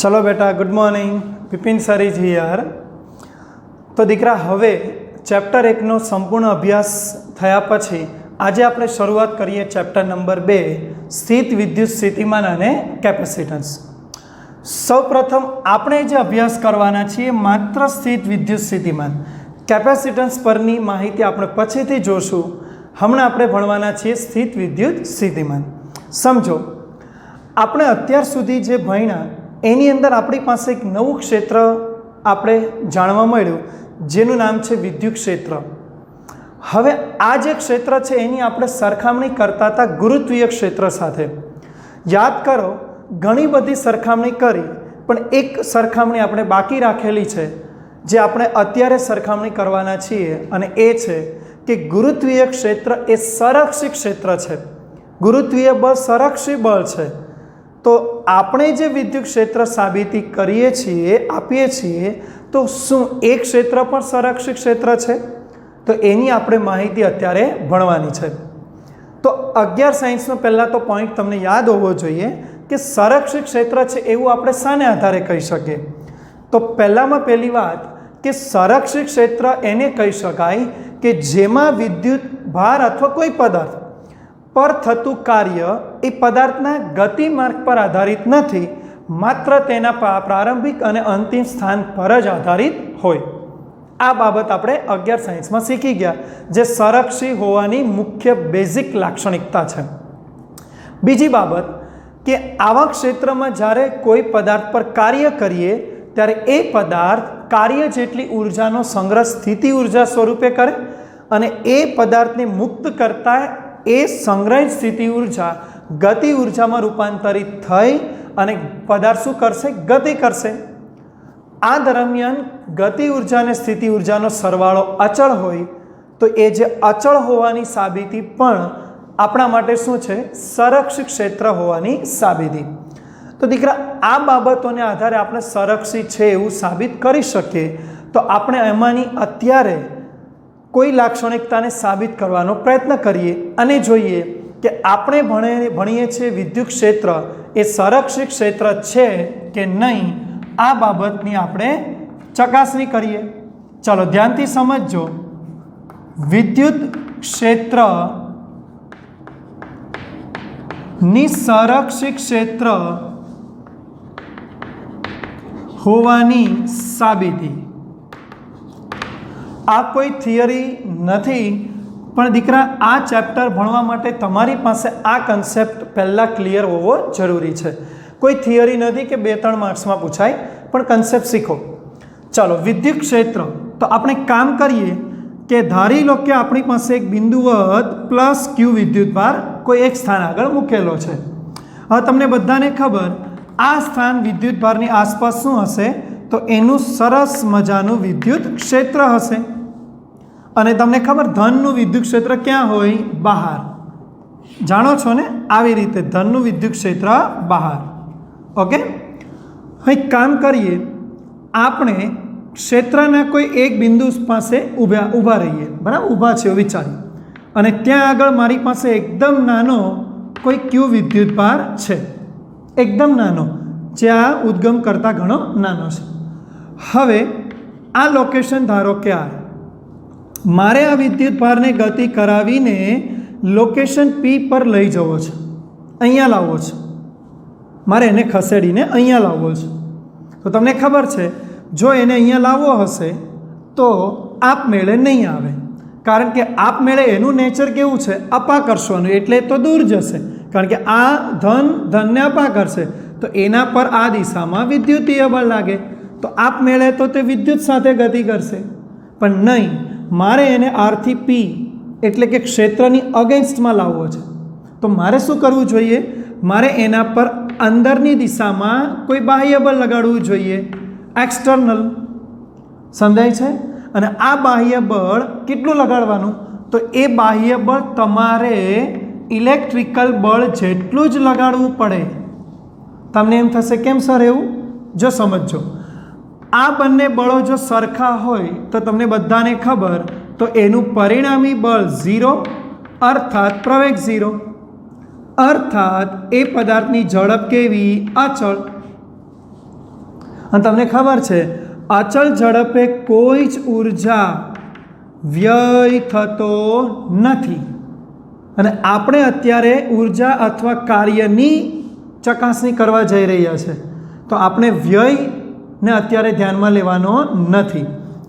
चलो बेटा, good morning. Vipin sir is here. तो दीकरा हवे चैप्टर 1 नो संपूर्ण अभ्यास थया पछी आज आपणे शरूआत करिए चैप्टर नंबर 2 स्थित विद्युत स्थितिमान अने केपेसिटन्स। सौप्रथम आपणे जे अभ्यास करवाना छीए मात्र स्थित विद्युत स्थितिमान, केपेसिटन्स परनी माहिती आपणे पछीथी जोशुं। हमणां आपणे भणवाना छीए स्थित विद्युत स्थितिमान। समझो, आपणे अत्यार सुधी जे भण्या एनी अंदर आपणी पासे एक नवुं क्षेत्र आपणे जाणवा मळ्युं, जेनुं नाम छे विद्युत क्षेत्र। हवे आ जे क्षेत्र छे एनी आपणे सरखामणी करता हता गुरुत्वीय क्षेत्र साथे। याद करो, घणी बधी सरखामणी करी, पण एक सरखामणी आपणे बाकी राखेली छे, जे आपणे अत्यारे सरखामणी करवाना छीए, अने ए छे के गुरुत्वीय क्षेत्र ए संरक्षी क्षेत्र छे। गुरुत्वीय बळ संरक्षी बळ छे। तो આપણે જે વિદ્યુત ક્ષેત્ર સાબિતી કરીએ છીએ, આપીએ છીએ, તો શું એક ક્ષેત્ર પણ સંરક્ષિત ક્ષેત્ર છે? તો એની આપણે માહિતી અત્યારે ભણવાની છે। તો 11 સાયન્સનો પહેલા તો પોઈન્ટ તમને યાદ હોવો જોઈએ કે સંરક્ષિત ક્ષેત્ર છે એવું આપણે શાને આધારે કહી શકીએ? તો પહેલામાં પહેલી વાત કે સંરક્ષિત ક્ષેત્ર એને કહી શકાય કે જેમાં વિદ્યુત ભાર અથવા કોઈ પદાર્થ पर थतुं कार्य ए पदार्थना गति मार्ग पर आधारित नहीं, मात्र तेना प्रारंभिक अने अंतिम स्थान पर ज आधारित होय। आ बाबत आपणे 11 सायन्स में शीखी गया, जे संरक्षी होवानी मुख्य बेसिक लाक्षणिकता छे। बीजी बाबत के आवा क्षेत्र में ज्यारे कोई पदार्थ पर कार्य करीए त्यारे ए पदार्थ कार्य जेटली ऊर्जानो संग्रह स्थिति ऊर्जा स्वरूपे करे, अने ए पदार्थने मुक्त करता ए संग्रहित स्थिति ऊर्जा गति ऊर्जा में रूपांतरित थई अने पदार्थ शुं करशे? गति करशे। आ दरमियान गति ऊर्जा ने स्थिति ऊर्जानो सरवाळो अचल होय तो ए जे अचल होवानी साबिती पण आपणा माटे शुं छे? संरक्षित क्षेत्र होवानी साबिती। तो दीकरा आ बाबतोने आधारे आपणे संरक्षित छे एवुं साबित करी शकीए। तो आपणे एमांनी अत्यारे कोई लाक्षणिकता ने साबित करवानो प्रयत्न करिए अने जोईए कि आपणे भणीए छे विद्युत क्षेत्र ए संरक्षित क्षेत्र छे के नहीं। आ बाबतनी आपणे चकासणी करिए। चलो ध्यानथी समझो। विद्युत क्षेत्र नी संरक्षित क्षेत्र होवानी साबिती। आ कोई थियरी नहीं, पण दीकरा आ चैप्टर भणवा माटे तमारी पासे आ कन्सेप्ट पहला क्लियर होवो जरूरी है। कोई थियरी नहीं कि 2-3 मार्क्स में पूछाय, पण कन्सेप्ट सीखो। चलो विद्युत क्षेत्र, तो आपणे काम करिए कि धारी लो कि आपणी पासे एक बिंदुवत प्लस क्यू विद्युत भार कोई एक स्थान आगळ मूकेलो छे। हवे तमने बधाने खबर आ स्थान विद्युत भारनी आसपास शुं हशे? तो एनुं सरस मजानुं विद्युत क्षेत्र हशे। अने तमने खबर धननुं विद्युत क्षेत्र क्या होय? बहार। जाणो छो ने? आवी रीते धननुं विद्युत क्षेत्र बहार। ओके, हवे काम करिए, आपणे क्षेत्रना कोई एक बिंदु पासे ऊभा रहीए, बराबर? ऊभा छे विचारी, अने त्यां आगळ मारी पासे एकदम नानो कोई क्यू विद्युत भार छे, एकदम नानो, जे आ उद्गम करता घणो नानो छे। हवे आ लोकेशन धारो के आ, मारे आ विद्युत भार ने गति करावीने लोकेशन पी पर लई जवो छे, अहींया लाववो छे, मारे एने खसेडीने अहींया लाववो छे। तो तमने खबर छे जो एने अहींया लाववो हशे तो आपमेळे नहीं आवे, कारण के आपमेळे एनुं नेचर केवुं छे? अपाकर्षणनुं, एटले तो दूर जशे, कारण के आ धनने अपाकर्षे तो एना पर आ दिशामां विद्युतीय बळ लागे, तो आपमेळे तो ते विद्युत साथे गति करशे। पण नहीं, मारे एने आर थी पी एटले के क्षेत्रनी अगेन्स्टमां लाववो छे। तो मारे शुं करवुं जोईए? मारे एना पर अंदरनी दिशामां कोई बाह्य बळ लगाडवुं जोईए, एक्सटर्नल। समजाय छे? अने आ बाह्य बळ केटલું लगाडवानुं? तो ए बाह्य बळ तमारे इलेक्ट्रिकल बळ जेटલું જ लगाडवुं पड़े। तमने एम थशे केम सर एवुं? जो समझो, आ बंने बळो जो सरखा होय तो तमने बधाने खबर, तो एनुं परिणामी बळ 0, अर्थात प्रवेग 0, अर्थात ए पदार्थनी झड़प केवी? अचल। અને તમને ખબર છે અચળ ઝડપે કોઈ જ ઉર્જા વ્યય થતો નથી, અને આપણે અત્યારે ઉર્જા અથવા કાર્યની ચકાસણી કરવા જઈ રહ્યા છે, તો આપણે વ્યયને અત્યારે ધ્યાનમાં લેવાનો નથી.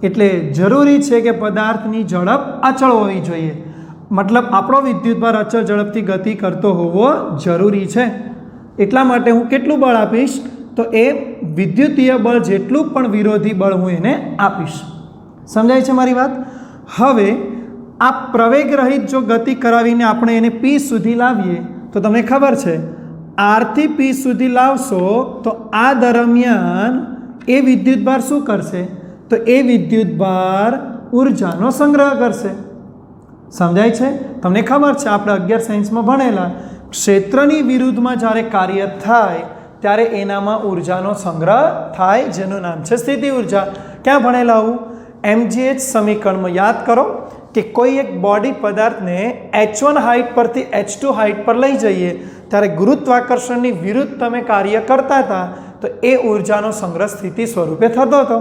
એટલે જરૂરી છે કે પદાર્થની ઝડપ અચળ હોવી જોઈએ, મતલબ આપણો વિદ્યુતભાર અચળ ઝડપથી ગતિ કરતો હોવો જરૂરી છે. એટલા માટે હું કેટલું બળ આપીશ, તો એ વિદ્યુતીય બળ જેટલું પણ વિરોધી બળ હું એને આપીશ. સમજાય છે મારી વાત? હવે આ પ્રવેગ રહિત જો ગતિ કરાવીને આપણે એને પી સુધી લાવીએ તો તમને ખબર છે આરથી પી સુધી લાવશો તો આ દરમિયાન એ વિદ્યુતભાર શું કરશે, તો એ વિદ્યુતભાર ઉર્જાનો સંગ્રહ કરશે. સમજાય છે? તમને ખબર છે આપણે 11 સાયન્સમાં ભણેલા, ક્ષેત્રની વિરુદ્ધમાં જ્યારે કાર્ય થાય ત્યારે એનામાં ઉર્જાનો સંગ્રહ થાય, જેનું નામ છે સ્થિતિ ઉર્જા. ક્યાં ભણેલા આવું? MGH સમીકરણમાં. યાદ કરો કે કોઈ એક બોડી પદાર્થને H1 હાઇટ પરથી H2 હાઇટ પર લઈ જઈએ ત્યારે ગુરુત્વાકર્ષણની વિરુદ્ધ તમે કાર્ય કરતા હતા, તો એ ઉર્જાનો સંગ્રહ સ્થિતિ સ્વરૂપે થતો હતો.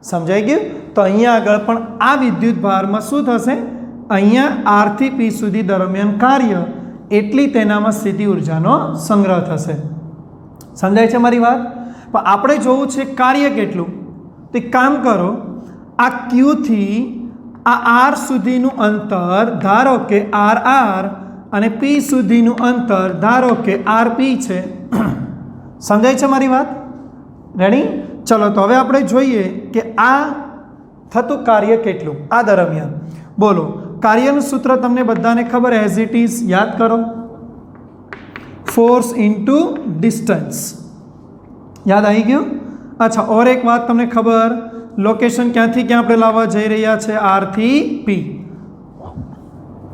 સમજાઈ ગયું? તો અહીંયા આગળ પણ આ વિદ્યુત ભારમાં શું થશે, અહીંયા આરથી પી સુધી દરમિયાન કાર્ય એટલી તેનામાં સ્થિતિ ઉર્જાનો સંગ્રહ થશે. સમજાય છે મારી વાત? પણ આપણે જોવું છે કાર્ય કેટલું. તો એક કામ કરો, આ ક્યુથી આ આર સુધીનું અંતર ધારો કે RR અને પી સુધીનું અંતર ધારો કે RP છે. સમજાય છે મારી વાત? રેડી? ચલો તો હવે આપણે જોઈએ કે આ થતું કાર્ય કેટલું આ દરમિયાન. બોલો, કાર્યનું સૂત્ર તમને બધાને ખબર, એઝ ઇટ ઇઝ યાદ કરો, ફોર્સ ઇન્ટુ ડિસ્ટન્સ. યાદ આવી ગયું? અચ્છા, ઓર એક વાત તમને ખબર, લોકેશન ક્યાંથી ક્યાં આપણે લાવવા જઈ રહ્યા છે, આર થી પી.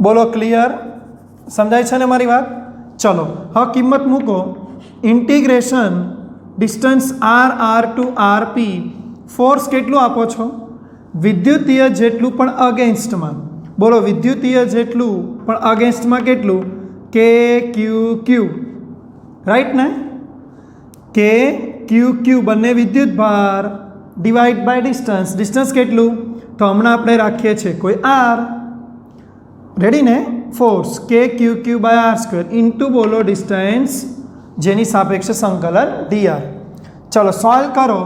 બોલો, ક્લિયર? સમજાય છે ને મારી વાત? ચલો હવે કિંમત મૂકો. Integration distance RR to RP, force કેટલું આપો છો? વિદ્યુતીય જેટલું પણ અગેન્સ્ટમાં. બોલો, વિદ્યુતીય જેટલું પણ અગેન્સ્ટમાં કેટલું? KQQ. રાઈટ ને? KQQ બંને વિદ્યુત ભાર ડિવાઈડ બાય ડિસ્ટન્સ. ડિસ્ટન્સ કેટલું? તો હમણાં આપણે રાખીએ છીએ કોઈ R. રેડી ને? Force KQQ by R² into બોલો ડિસ્ટન્સ, જેની સાપેક્ષે સંકલન dr. ચલો સોલ્વ કરો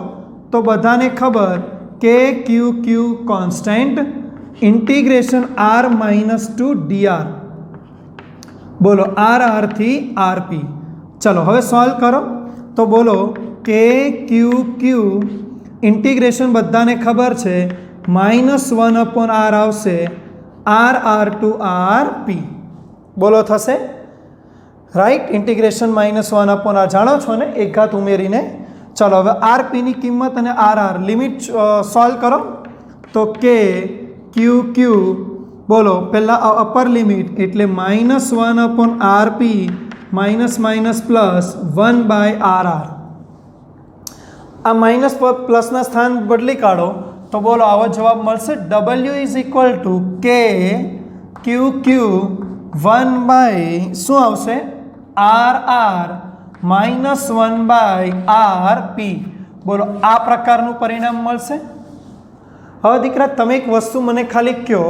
તો બધાને ખબર KQQ constant, integration R - 2 dr. બોલો, RR થી RP. ચલો હવે સોલ્વ કરો તો બોલો KQQ ઇન્ટિગ્રેશન બધાને ખબર છે -1/r આવશે, RR ટુ RP. બોલો, થશે? રાઈટ? ઇન્ટિગ્રેશન -1/r જાણો છો ને, એક ઘાત ઉમેરીને. ચલો હવે RPની કિંમત અને RR લિમિટ સોલ્વ કરો તો KQQ બોલો પહેલાં અપર લિમિટ એટલે -1/RP --+1/RR. આ માઇનસ પ્લસના સ્થાન બદલી કાઢો તો બોલો આવો જવાબ મળશે. W = KQQ 1/ શું આવશે? RR -1/RP. બોલો, આ પ્રકારનું પરિણામ મળશે. હવે દીકરા તમે એક વસ્તુ મને ખાલી કહો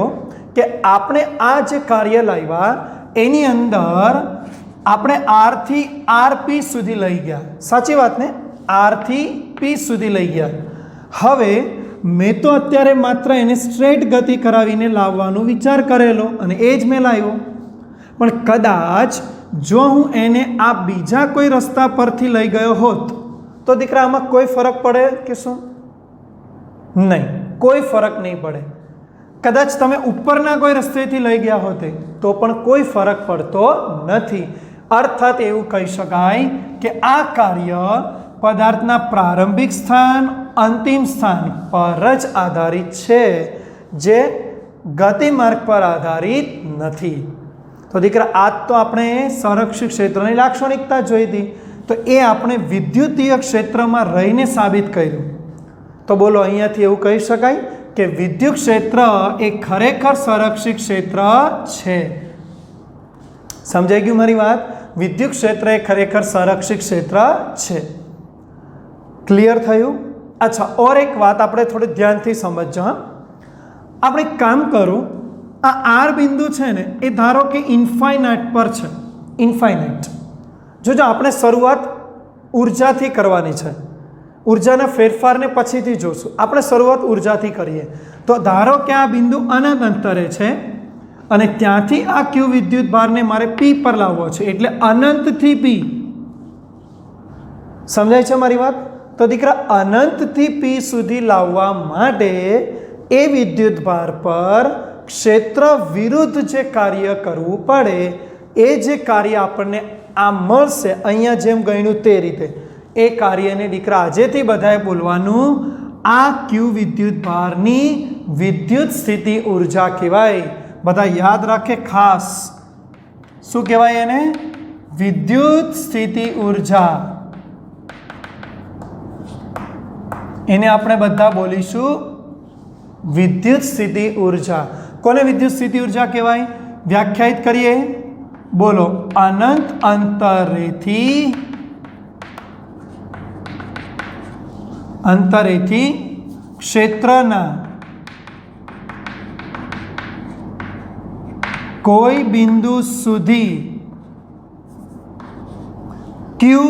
કે આપણે આ જે કાર્ય લાવ્યા એની અંદર આપણે R થી RP સુધી લઈ ગયા, સાચી વાત ને? R થી P સુધી લઈ ગયા. હવે મેં તો અત્યારે માત્ર એને સ્ટ્રેટ ગતિ કરાવીને લાવવાનો વિચાર કરેલો અને એ જ મેં લાવ્યો. પણ કદાચ જો હું એને આ બીજા કોઈ રસ્તા પરથી લઈ ગયો હોત તો દીકરા આમાં કોઈ ફરક પડે કે શું? નહીં, કોઈ ફરક નહીં પડે. કદાચ તમે ઉપરના કોઈ રસ્તેથી લઈ ગયા હોતે તો પણ કોઈ ફરક પડતો નથી. અર્થાત એવું કહી શકાય કે આ કાર્ય પદાર્થના પ્રારંભિક સ્થાન અંતિમ સ્થાન પર જ આધારિત છે, જે ગતિમાર્ગ પર આધારિત નથી. તો દીકરા આજ તો આપણે સંરક્ષિત ક્ષેત્રની લાક્ષણિકતા જોઈ હતી, તો એ આપણે વિદ્યુતીય ક્ષેત્રમાં રહીને સાબિત કર્યું. તો બોલો, અહીંયાથી એવું કહી શકાય કે વિદ્યુત ક્ષેત્ર એ ખરેખર સંરક્ષિત ક્ષેત્ર છે. સમજાઈ ગયું મારી વાત? વિદ્યુત ક્ષેત્ર એ ખરેખર સંરક્ષિત ક્ષેત્ર છે. ક્લિયર થયું? अच्छा, और एक बात આપણે થોડી ધ્યાનથી સમજજો। હા, આપણે એક કામ કરું, આ આર બિંદુ છે ને એ ધારો કે ઇન્ફાઇનાઇટ પર છે, ઇન્ફાઇનાઇટ। જો આપણે શરૂઆત ઉર્જાથી કરવાની છે, ઉર્જાના ફેરફારને પછીથી જોશું, આપણે શરૂઆત ઉર્જાથી કરીએ। તો ધારો કે આ બિંદુ અનંત અંતરે છે અને ત્યાંથી આ ક્યુ વિદ્યુત ભારને મારે પી પર લાવવો છે, એટલે અનંતથી પી। સમજાય છે મારી વાત? તો દીકરા, અનંતથી પી સુધી લાવવા માટે એ વિદ્યુત ભાર પર ક્ષેત્ર વિરુદ્ધ જે કાર્ય કરવું પડે, એ જે કાર્ય આપણને આ મળશે અહીંયા જેમ ગણ્યું તે રીતે, એ કાર્યને દીકરા આજેથી બધાએ બોલવાનું આ ક્યુ વિદ્યુત ભારની વિદ્યુત સ્થિતિ ઉર્જા કહેવાય। બધા યાદ રાખે ખાસ, શું કહેવાય એને? વિદ્યુત સ્થિતિ ઉર્જા। એને આપણે બધા બોલીશું વિદ્યુત સ્થિતિ ઉર્જા। કોને વિદ્યુત સ્થિતિ ઉર્જા કહેવાય? વ્યાખ્યાયિત કરીએ, બોલો। અનંત અંતરેથી ક્ષેત્રના કોઈ બિંદુ સુધી ક્યુ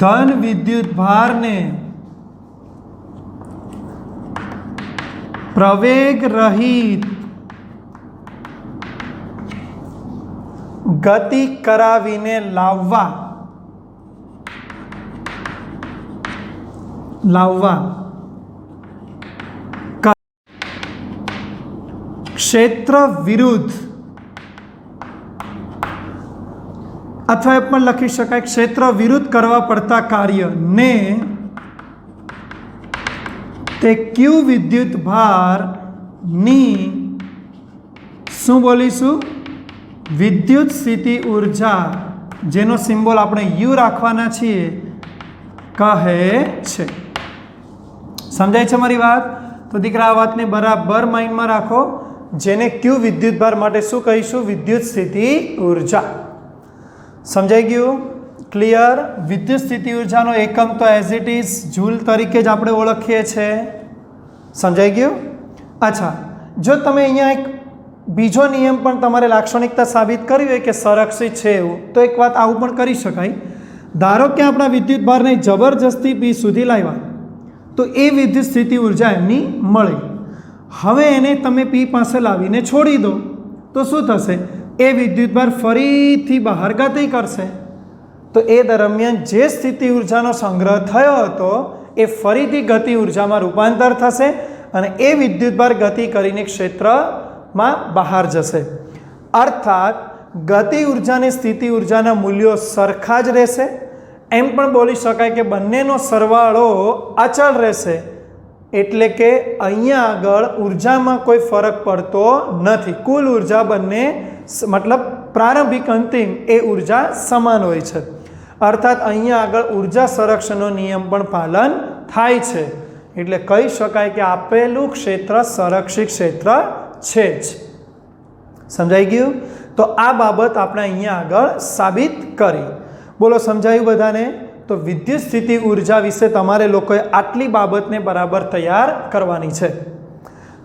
ધન વિદ્યુત ભારને પ્રવેગ રહિત ગતિ કરાવીને લાવવા ક્ષેત્ર વિરુદ્ધ, અથવા એ પણ લખી શકાય ક્ષેત્ર વિરુદ્ધ કરવા પડતા કાર્યને તે ક્યુ વિદ્યુત ભારની શું બોલીશું? વિદ્યુત સ્થિતિ ઉર્જા, જેનો સિમ્બોલ આપણે યુ રાખવાના છીએ, કહે છે। સમજાય છે મારી વાત? તો દીકરા, આ વાતને બરાબર માઇન્ડમાં રાખો, જેને ક્યુ વિદ્યુત ભાર માટે શું કહીશું? વિદ્યુત સ્થિતિ ઉર્જા। સમજાઈ ગયું? ક્લિયર? વિદ્યુત સ્થિતિ ઉર્જાનો એકમ તો એઝ ઇટ ઇઝ જૂલ તરીકે જ આપણે ઓળખીએ છીએ। સમજાઈ ગયું? અચ્છા, જો તમે અહીંયા એક બીજો નિયમ પણ તમારે લાક્ષણિકતા સાબિત કરવી હોય કે સંરક્ષિત છે એવું, તો એક વાત આવું પણ કરી શકાય। ધારો કે આપણા વિદ્યુત ભારને જબરજસ્તી પી સુધી લાવ્યા, તો એ વિદ્યુત સ્થિતિ ઉર્જા એમની મળી। હવે એને તમે પી પાસે લાવીને છોડી દો, તો શું થશે? એ વિદ્યુત ભાર ફરીથી બહાર ગતિ કરશે। તો એ દરમિયાન જે સ્થિતિ ઉર્જાનો સંગ્રહ થયો હતો એ ફરીથી ગતિ ઉર્જામાં રૂપાંતર થશે અને એ વિદ્યુત ભાર ગતિ કરીને ક્ષેત્રમાં બહાર જશે। અર્થાત ગતિ ઉર્જા અને સ્થિતિ ઉર્જાના મૂલ્યો સરખા જ રહેશે। એમ પણ બોલી શકાય કે બંનેનો સરવાળો અચળ રહેશે, એટલે કે અહીંયા આગળ ઉર્જામાં કોઈ ફરક પડતો નથી। કુલ ઉર્જા બંને મતલબ પ્રારંભિક અંતિમ એ ઉર્જા સમાન હોય છે। અર્થાત અહીંયા આગળ ઉર્જા સંરક્ષણનો નિયમ પણ પાલન થાય છે, એટલે કહી શકાય કે આપેલું ક્ષેત્ર સંરક્ષિત ક્ષેત્ર છે જ। સમજાઈ ગયું? તો આ બાબત આપણે અહીંયા આગળ સાબિત કરી। બોલો, સમજાયું બધાને? તો વિદ્યુત સ્થિતિ ઉર્જા વિશે તમારે લોકોએ આટલી બાબતને બરાબર તૈયાર કરવાની છે।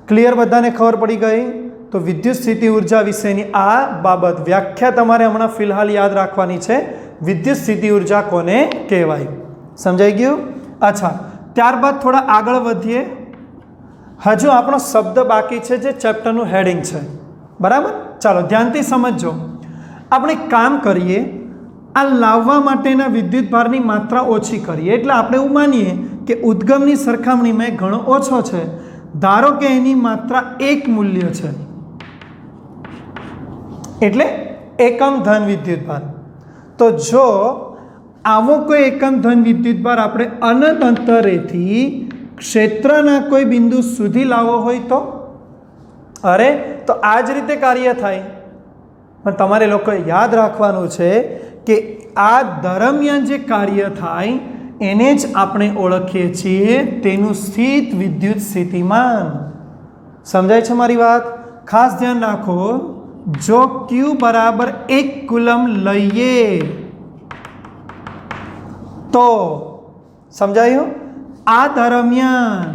ક્લિયર? બધાને ખબર પડી ગઈ? તો વિદ્યુત સ્થિતિ ઉર્જા વિશેની આ બાબત વ્યાખ્યા તમારે હમણાં ફિલહાલ યાદ રાખવાની છે। વિદ્યુત સ્થિતિ ઉર્જા કોને કહેવાય? સમજાઈ ગયું? અચ્છા, ત્યારબાદ થોડા આગળ વધીએ। હજુ આપણો શબ્દ બાકી છે જે ચેપ્ટરનું હેડિંગ છે, બરાબર? ચાલો ધ્યાનથી સમજજો। આપણે કામ કરીએ, આ લાવવા માટેના વિદ્યુત ભારની માત્રા ઓછી કરીએ, એટલે આપણે એવું માનીએ કે ઉદ્ગમની સરખામણીમાં ઘણો ઓછો છે। ધારો કે એની માત્રા 1 મૂલ્ય છે, એટલે એકમ ધન વિદ્યુત ભાર। તો જો આવો કોઈ એકમ ધન વિદ્યુત ભાર આપણે અનંત અંતરેથી ક્ષેત્રના કોઈ બિંદુ સુધી લાવવો હોય તો અરે તો આ જ રીતે કાર્ય થાય। પણ તમારે લોકોએ યાદ રાખવાનું છે કે આ દરમિયાન જે કાર્ય થાય એને જ આપણે ઓળખીએ છીએ તેનું સ્થિત વિદ્યુત સ્થિતિમાન। સમજાય છે મારી વાત? ખાસ ધ્યાન રાખો, જો ક્યુ બરાબર 1 કુલમ લઈએ તો સમજાયું? આ દરમિયાન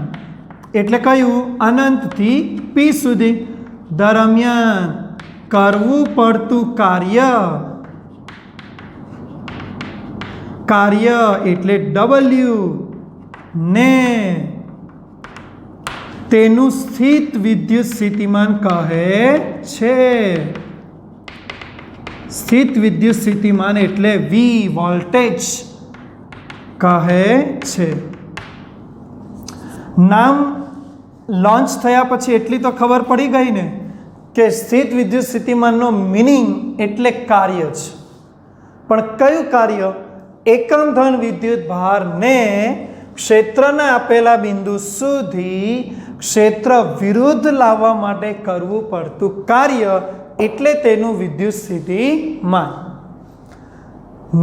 એટલે કયું? અનંતથી પી સુધી દરમિયાન કરવું પડતું કાર્ય એટલે W ને તેનું સ્થિત વિદ્યુત સ્થિતિમાન કહે છે. સ્થિત વિદ્યુત સ્થિતિમાન એટલે V વોલ્ટેજ કહે છે. નામ લોન્ચ થયા પછી એટલી તો ખબર પડી ગઈ ને કે સ્થિત વિદ્યુત સ્થિતિમાનનો મિનિંગ એટલે કાર્ય છે. પણ કયું કાર્ય? એકમ ધન વિદ્યુત ભારને ક્ષેત્રના આપેલા બિંદુ સુધી ક્ષેત્ર વિરુદ્ધ લાવવા માટે કરવું પડતું કાર્ય એટલે તેનું વિદ્યુત સ્થિતિમાન.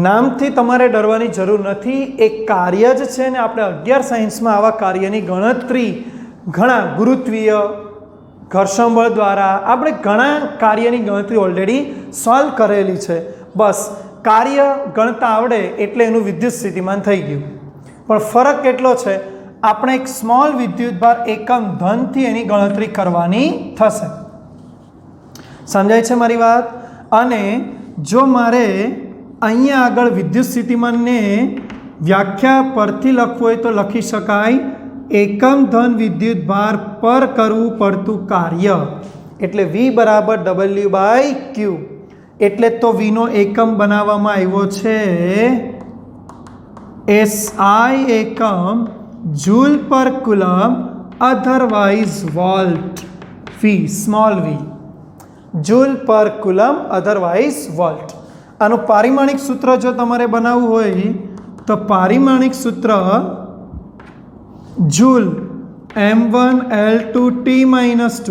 નામથી તમારે ડરવાની જરૂર નથી. એક કાર્ય જ છે ને આપણે 11 સાયન્સમાં આવા કાર્યની ગણતરી ઘણા ગુરુત્વીય ઘર્ષણ બળ દ્વારા આપણે ઘણા કાર્યની ગણતરી ઓલરેડી સોલ્વ કરેલી છે. બસ કાર્ય ગણતા આવડે એટલે એનું વિદ્યુત સ્થિતિમાન થઈ ગયું. પણ ફરક કેટલો છે? આપણે એક સ્મોલ વિદ્યુતભાર એકમ ધનથી એની ગણતરી કરવાની થશે. સમજાય છે મારી વાત? અને જો મારે અહીંયા આગળ વિદ્યુત સ્થિતિમાનને વ્યાખ્યા પરથી લખવું હોય તો લખી શકાય એકમ ધન વિદ્યુતભાર પર કરવું પડતું કાર્ય એટલે V બરાબર W/Q. એટલે તો Vનો એકમ બનાવવામાં આવ્યો છે SI એકમ જૂલ પર coulomb otherwise volt. V small v joule પર કુલમ અધરવાઇઝ વોલ્ટ. આનું પારિમાણિક સૂત્ર જો તમારે બનાવવું હોય તો પારિમાણિક સૂત્ર જૂલ m1L2T-2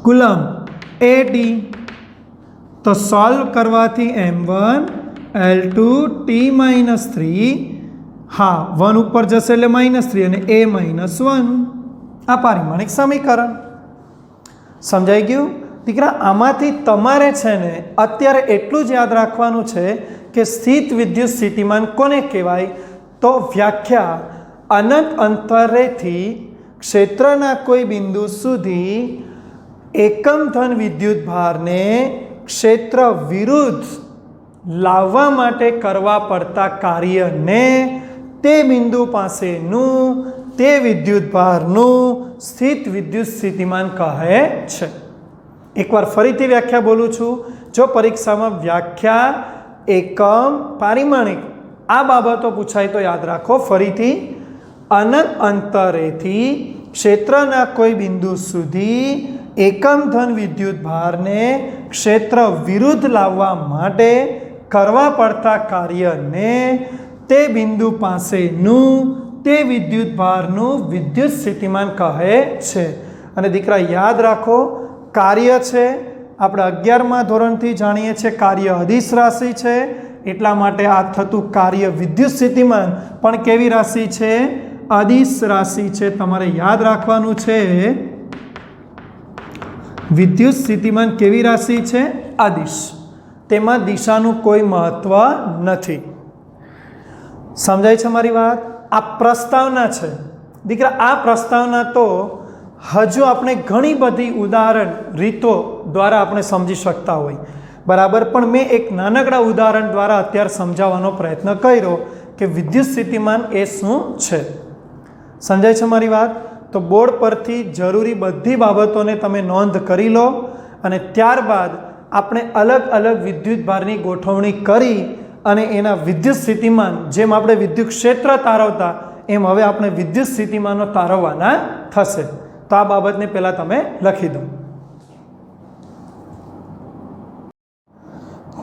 કુલમ AD. તો સોલ્વ કરવાથી m1L2T-3 હા 1 ઉપર જશે એટલે -3 અને a -1 આ પારિમાણિક સમીકરણ. સમજાઈ ગયું દીકરા? આમાંથી તમારે છે ને અત્યારે એટલું જ યાદ રાખવાનું છે કે સ્થિત વિદ્યુત સ્થિતિમાન કોને કહેવાય? તો વ્યાખ્યા અનંત અંતરેથી ક્ષેત્રના કોઈ બિંદુ સુધી એકમ ધન વિદ્યુત ભારને ક્ષેત્ર વિરુદ્ધ લાવવા માટે કરવા પડતા કાર્યને તે બિંદુ પાસેનું તે વિદ્યુત ભારનું સ્થિત વિદ્યુત સ્થિતિમાન કહે છે. એકવાર ફરીથી વ્યાખ્યા બોલું છું. જો પરીક્ષામાં વ્યાખ્યા એકમ પારિમાણિક આ બાબતો પૂછાય તો યાદ રાખો ફરીથી. અનંત અંતરેથી ક્ષેત્રના કોઈ બિંદુ સુધી એકમ ધન વિદ્યુત ભારને ક્ષેત્ર વિરુદ્ધ લાવવા માટે કરવા પડતા કાર્યને તે બિંદુ પાસેનું તે વિદ્યુત ભારનું વિદ્યુત સ્થિતિમાન કહે છે. અને દીકરા યાદ રાખો કાર્ય છે આપણે 11મા ધોરણથી જાણીએ છીએ કાર્ય અદિશ રાશિ છે. એટલા માટે આ થતું કાર્ય વિદ્યુત સ્થિતિમાન પણ કેવી રાશિ છે? અદિશ રાશિ છે. તમારે યાદ રાખવાનું છે વિદ્યુત સ્થિતિમાન કેવી રાશિ છે? અદિશ. તેમાં દિશાનું કોઈ મહત્વ નથી. સમજાય છે મારી વાત? આ પ્રસ્તાવના છે દીકરા. આ પ્રસ્તાવના તો હજુ આપણે ઘણી બધી ઉદાહરણ રીતો દ્વારા આપણે સમજી શકતા હોય બરાબર. પણ મેં એક નાનકડા ઉદાહરણ દ્વારા અત્યારે સમજાવવાનો પ્રયત્ન કર્યો કે વિદ્યુત સ્થિતિમાન એ શું છે. સમજાય છે મારી વાત? તો બોર્ડ પરથી જરૂરી બધી બાબતોને તમે નોંધ કરી લો અને ત્યારબાદ આપણે અલગ અલગ વિદ્યુત ભારની ગોઠવણી કરી અને એના વિદ્યુત સ્થિતિમાન જેમ આપણે વિદ્યુત ક્ષેત્ર તારવતા એમ હવે આપણે વિદ્યુત સ્થિતિમાનો તારવવાના થશે. તો આ બાબતને પહેલાં તમે લખી દો.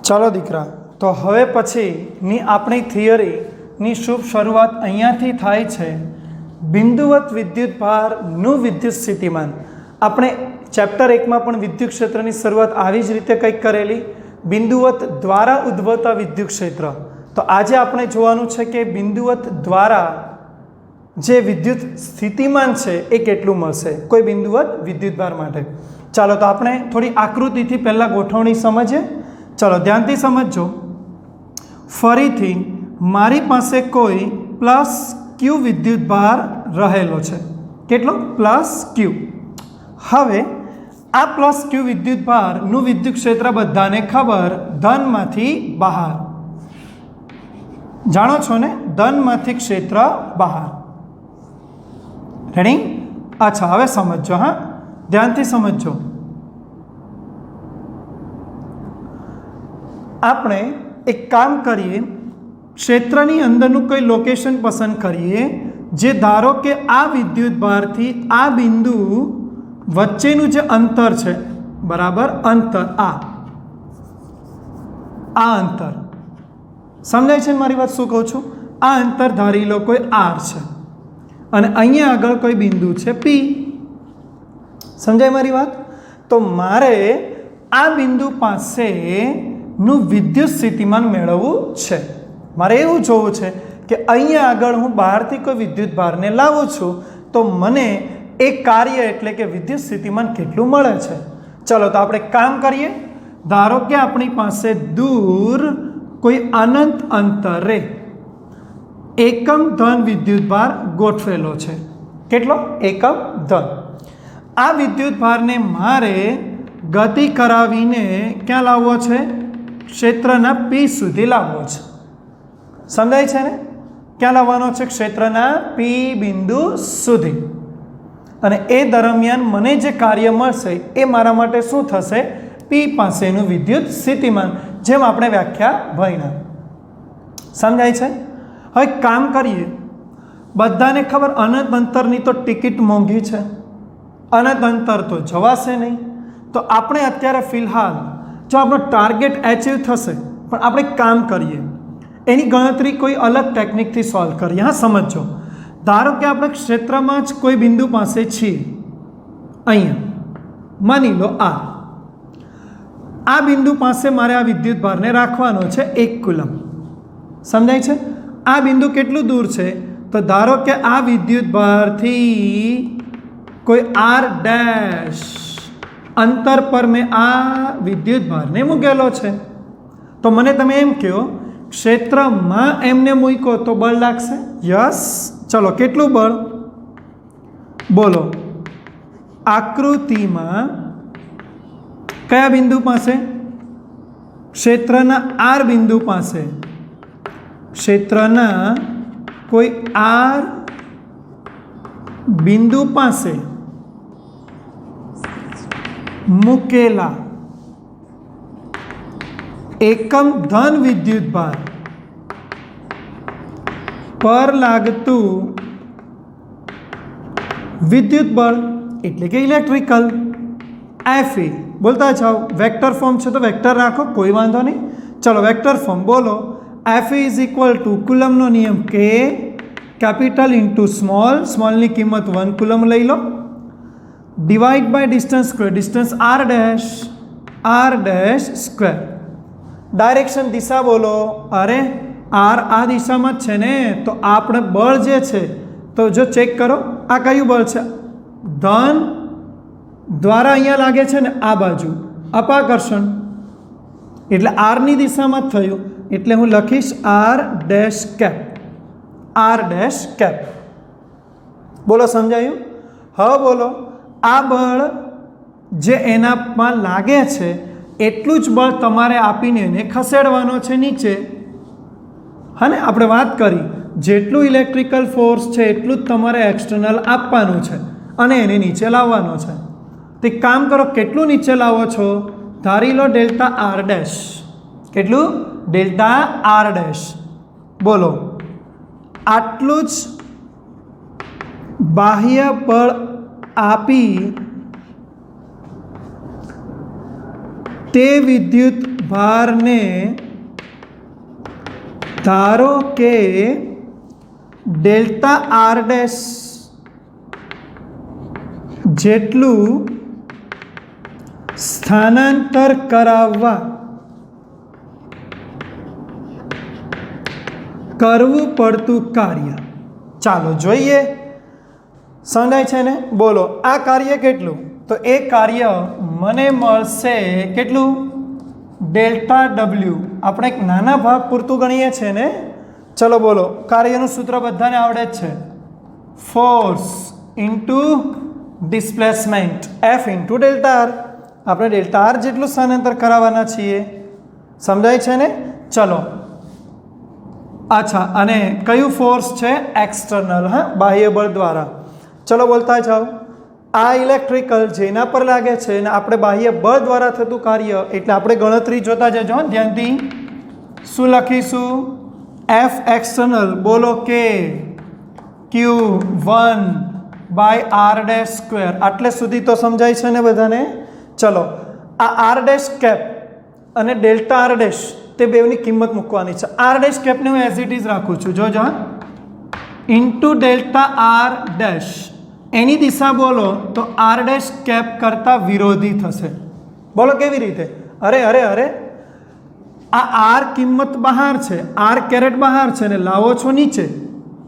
ચાલો દીકરા, તો હવે પછીની આપણી થિયરીની શુભ શરૂઆત અહીંયાથી થાય છે. બિંદુવત વિદ્યુત ભારનું વિદ્યુત સ્થિતિમાન. આપણે ચેપ્ટર 1માં પણ વિદ્યુત ક્ષેત્રની શરૂઆત આવી જ રીતે કંઈક કરેલી, બિંદુવત દ્વારા ઉદ્ભવતા વિદ્યુત ક્ષેત્ર. તો આજે આપણે જોવાનું છે કે બિંદુવત દ્વારા જે વિદ્યુત સ્થિતિમાન છે એ કેટલું મળશે કોઈ બિંદુવત વિદ્યુતભાર માટે. ચાલો તો આપણે થોડી આકૃતિથી પહેલાં ગોઠવણી સમજીએ. ચાલો ધ્યાનથી સમજજો. ફરીથી મારી પાસે કોઈ પ્લસ ક્યુ વિદ્યુતભાર રહેલો છે. કેટલો? પ્લસ ક્યુ. હવે આ પ્લસ ક્યુ વિદ્યુતભારનું વિદ્યુત ક્ષેત્ર બધાને ખબર, ધનમાંથી બહાર. જાણો છો ને, ધનમાંથી ક્ષેત્ર બહાર. રેડી? અચ્છા, હવે સમજો. હા, ધ્યાનથી સમજો. આપણે એક કામ કરીએ, ક્ષેત્રની અંદરનું કોઈ લોકેશન પસંદ કરીએ જે ધારો કે આ વિદ્યુતભારથી આ બિંદુ વચ્ચેનું જે અંતર છે, બરાબર, અંતર આ અંતર સમજાય છે મારી વાત શું કહું છું? આ અંતર ધારી લો કોઈ આર છે અને અહીંયા આગળ કોઈ બિંદુ છે પી. સમજાય મારી વાત? તો મારે આ બિંદુ પાસેનું વિદ્યુત સ્થિતિમાન મેળવવું છે. મારે એવું જોવું છે કે અહીંયા આગળ હું બહારથી કોઈ વિદ્યુતભારને લાવું છું તો મને એ કાર્ય એટલે કે વિદ્યુત સ્થિતિમાન કેટલું મળે છે. ચલો તો આપણે કામ કરીએ. ધારો કે આપણી પાસે દૂર કોઈ અનંત અંતરે એકમ ધન વિદ્યુતભાર ગોઠવેલો છે. કેટલો? એકમ ધન. આ વિદ્યુતભારને મારે ગતિ કરાવીને ક્યાં લાવવો છે? ક્ષેત્રના પી સુધી લાવવો છે. સમજાય છે ને? ક્યાં લાવવાનો છે? ક્ષેત્રના પી બિંદુ સુધી. અને એ દરમિયાન મને જે કાર્ય મળશે એ મારા માટે શું થશે? પી પાસેનું વિદ્યુત સ્થિતિમાન, જેમ આપણે વ્યાખ્યા ભણ્યા. સમજાય છે? હવે કામ કરીએ. બધાને ખબર અનંત અંતરની તો ટિકિટ મોંઘી છે, અનંત અંતર તો જવાશે નહીં. તો આપણે અત્યારે ફિલહાલ જો આપણો ટાર્ગેટ એચીવ થશે, પણ આપણે કામ કરીએ, એની ગણતરી કોઈ અલગ ટેકનિકથી સોલ્વ કરીએ. હા, સમજો. ધારો કે આપણે ક્ષેત્રમાં જ કોઈ બિંદુ પાસે છીએ, અહીંયા માની લો આ બિંદુ પાસે મારે આ વિદ્યુતભારને રાખવાનો છે 1 કુલમ. સમજાય છે? આ બિંદુ કેટલું દૂર છે? તો ધારો કે આ વિદ્યુતભારથી કોઈ આર ડેશ અંતર પર મેં આ વિદ્યુતભારને મૂકેલો છે. તો મને તમે એમ કહો, ક્ષેત્રમાં એમને મૂક્યો તો બળ લાગશે? યસ. ચલો, કેટલું બળ બોલો? આકૃતિમાં કયા બિંદુ પાસે? ક્ષેત્રના આર બિંદુ પાસે. ક્ષેત્રના કોઈ આર બિંદુ પાસે મૂકેલા એકમ ધન વિદ્યુતભાર પર લાગતું વિદ્યુત બળ એટલે કે ઇલેક્ટ્રિકલ. એફઈ બોલતા જાઓ. વેક્ટર ફોર્મ છે તો વેક્ટર રાખો, કોઈ વાંધો નહીં. ચલો, વેક્ટર ફોર્મ બોલો. એફઈ ઇઝ ઇક્વલ ટુ કુલમનો નિયમ કે કેપિટલ ઇન્ટુ સ્મોલ. સ્મોલની કિંમત 1 કુલમ લઈ લો. Divide by distance square. Distance R dash square. Direction દિશા બોલો. અરે આર આ દિશામાં જ છે ને, તો આપણે બળ જે છે તો જો ચેક કરો, આ કયું બળ છે? ધન દ્વારા અહીંયા લાગે છે ને આ બાજુ, અપાકર્ષણ. એટલે આરની દિશામાં જ થયું. એટલે હું લખીશ આર ડેશ કેપ. બોલો, સમજાયું? હવે બોલો, આ બળ જે એનામાં લાગે છે એટલું જ બળ તમારે આપીને એને ખસેડવાનો છે નીચે. હા ને, આપણે વાત કરી જેટલું ઇલેક્ટ્રિકલ ફોર્સ છે એટલું જ તમારે એક્સટર્નલ આપવાનું છે અને એને નીચે લાવવાનો છે. તો એક કામ કરો, કેટલું નીચે લાવો છો? ધારી લો ડેલ્ટા આર ડેશ. કેટલું? Delta R dash. બોલો, આટલું જ બાહ્ય બળ આપી તે વિદ્યુત ભારને ધારો કે ડેલ્ટા આર ડેશ જેટલું સ્થાનાંતર કરાવવા કરવું પડતું કાર્ય. ચાલો જોઈએ. સમજાય છે ને? બોલો, આ કાર્ય કેટલું? તો એ કાર્ય મને મળશે કેટલું? Delta W. આપણે એક નાના ભાગ પૂરતું ગણીએ છીએ ને, ચલો બોલો, કાર્યનું સૂત્ર બધાને આવડે જ છે, force into displacement F into delta R. આપણે ડેલ્ટા આર જેટલું સ્થાનાંતર કરાવવાના છીએ, સમજાય છે ને? ચલો અચ્છા, અને કયું ફોર્સ છે? એક્સટર્નલ, હા, બાહ્ય બળ દ્વારા. ચલો બોલતા જાઓ. આ ઇલેક્ટ્રિકલ જેના પર લાગે છે ને આપણે બાહ્ય બળ દ્વારા થતું કાર્ય, એટલે આપણે ગણતરી જોતા જજો ધ્યાનથી. શું લખીશું? એફ એક્સટર્નલ, બોલો કે Q1 by R dash square. આટલે સુધી તો સમજાય છે ને બધાને? ચલો, આ આર ડેશ કેપ અને ડેલ્ટા આર ડેશ તે બેવની કિંમત મૂકવાની છે. આર ડેશ કેપને હું એઝ ઇટ ઇઝ રાખું છું, જોજો, ઇન્ટુ ડેલ્ટા આર ડેશ. એની દિશા બોલો તો આર ડેશ કેપ કરતાં વિરોધી થશે. બોલો કેવી રીતે? અરે અરે અરે, આ આર કિંમત બહાર છે, આર કેરેટ બહાર છે ને લાવો છો નીચે,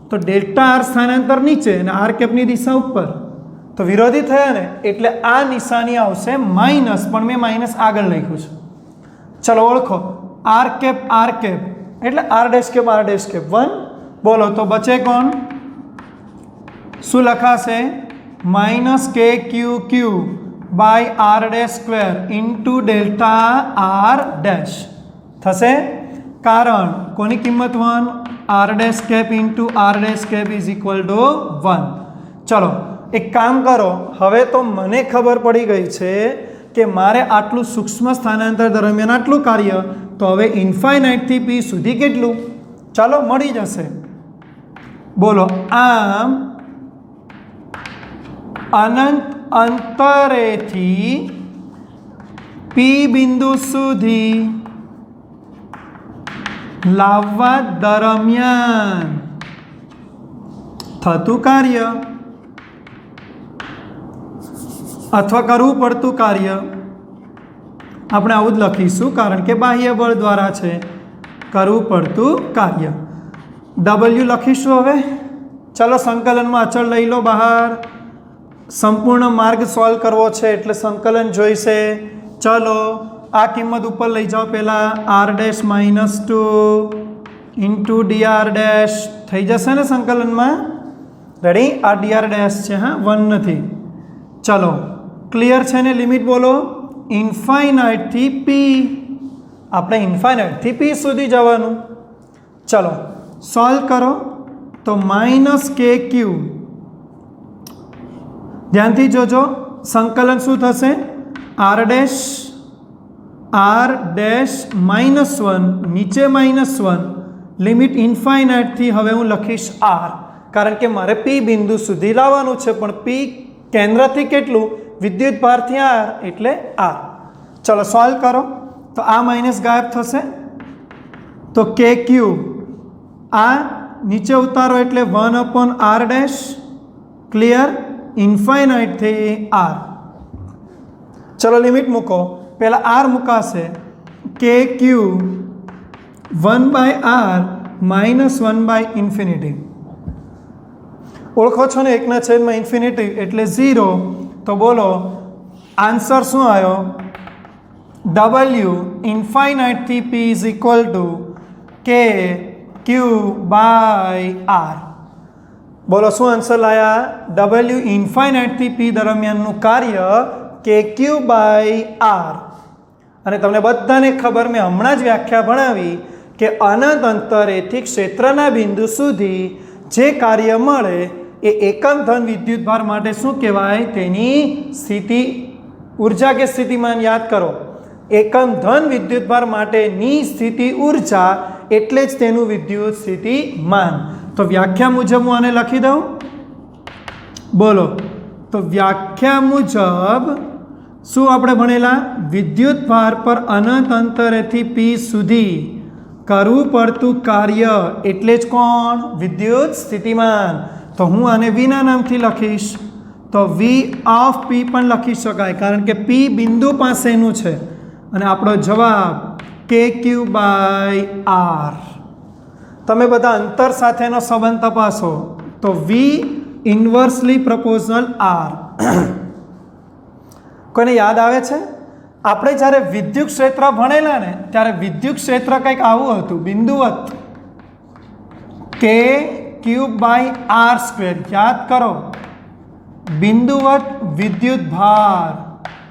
તો ડેલ્ટા આર સ્થાનાંતર નીચે અને આર કેપની દિશા ઉપર, તો વિરોધી થયા ને, એટલે આ નિશાની આવશે માઇનસ, પણ મેં માઇનસ આગળ લખ્યું છે. ચલો ઓળખો, આર કેપ એટલે આર ડેશ કેપ 1. બોલો તો બચે કોણ? શું લખાશે? Minus K Q by R dash square into delta R dash થશે. કારણ કોની કિંમત 1? R dash cap into R dash cap is equal to 1. ચલો એક કામ કરો, હવે તો મને ખબર પડી ગઈ છે કે મારે આટલું સૂક્ષ્મ સ્થાનાંતર દરમિયાન આટલું કાર્ય, તો હવે ઇન્ફાઇનાઇટથી પી સુધી કેટલું? ચાલો મળી જશે. બોલો, આમ અનંત અંતરેથી પી બિંદુ સુધી લાવવા દરમિયાન થતું કાર્ય અથવા કરવું પડતું કાર્ય, આપણે આવું જ લખીશું, કારણ કે બાહ્ય બળ દ્વારા છે. કરવું પડતું કાર્ય W લખીશું. હવે ચલો સંકલનમાં અચળ લઈ લો બહાર. સંપૂર્ણ માર્ગ સોલ્વ કરવો છે એટલે સંકલન જોઈશે. ચલો આ કિંમત ઉપર લઈ જાઓ. પહેલાં R dash -2 into DR dash થઈ જશે ને સંકલનમાં? રેડી? આ ડીઆર ડેશ છે, હા, 1 નથી. ચલો ક્લિયર છે ને? લિમિટ બોલો. ઇન્ફાઇનાઇટથી પી, આપણે ઇન્ફાઇનાઇટથી પી સુધી જવાનું. ચલો સોલ્વ કરો તો -KQ, ધ્યાનથી જોજો, સંકલન શું થશે? આર ડેશ -1 નીચે -1, લિમિટ ઇન્ફાઇનાઇટથી. હવે હું લખીશ આર, કારણ કે મારે પી બિંદુ સુધી લાવવાનું છે, પણ પી કેન્દ્રથી કેટલું? વિદ્યુત ભારથી આર, એટલે આર. ચલો સોલ્વ કરો તો આ માઇનસ ગાયબ થશે, તો KQ આ નીચે ઉતારો એટલે 1/r ડેશ. ક્લિયર? ઇન્ફાઇનાઇટથી આર. ચલો લિમિટ મૂકો. પહેલાં આર મુકાશે, KQ 1/r -1/∞. ઓળખો છો ને? 1/∞ એટલે 0. તો બોલો આન્સર શું આવ્યો? W ઇન્ફાઇનાઇટથી P is equal two KQ/r. બોલો શું આન્સર લાયા? W ઇન્ફાઇનાઇટથી P દરમિયાનનું કાર્ય KQ/r. અને તમને બધાને ખબર, મેં હમણાં જ વ્યાખ્યા ભણાવી કે અનંત અંતરેથી ક્ષેત્રના બિંદુ સુધી જે કાર્ય મળે એ એકમ ધન વિદ્યુતભાર માટે શું કહેવાય? તેની સ્થિતિ ઉર્જા કે સ્થિતિમાન યાદ કરો. એકમ ધન વિદ્યુતભાર માટેની સ્થિતિ ઉર્જા એટલે જ તેનું વિદ્યુત સ્થિતિમાન. તો વ્યાખ્યા મુજબ હું આને લખી દઉં. બોલો તો વ્યાખ્યા મુજબ શું આપણે ભણેલા? વિદ્યુતભાર પર અનંત અંતરેથી પી સુધી કરવું પડતું કાર્ય એટલે જ કોણ? વિદ્યુત સ્થિતિમાન. તો હું આને વીના નામથી લખીશ, તો V ઓફ P પણ લખી શકાય, કારણ કે P બિંદુ પાસેનું છે. અને આપણો જવાબ KQ/r. તમે બધા અંતર સાથેનો સંબંધ તપાસો તો V ઇન્વર્સલી પ્રપોઝનલ R. કોઈને યાદ આવે છે? આપણે જ્યારે વિદ્યુત ક્ષેત્ર ભણેલા ને ત્યારે વિદ્યુત ક્ષેત્ર કંઈક આવું હતું, બિંદુવત. કે ક્યુબ બાય આર સ્ક્વેર. યાદ કરો, બિંદુવત વિદ્યુત ભાર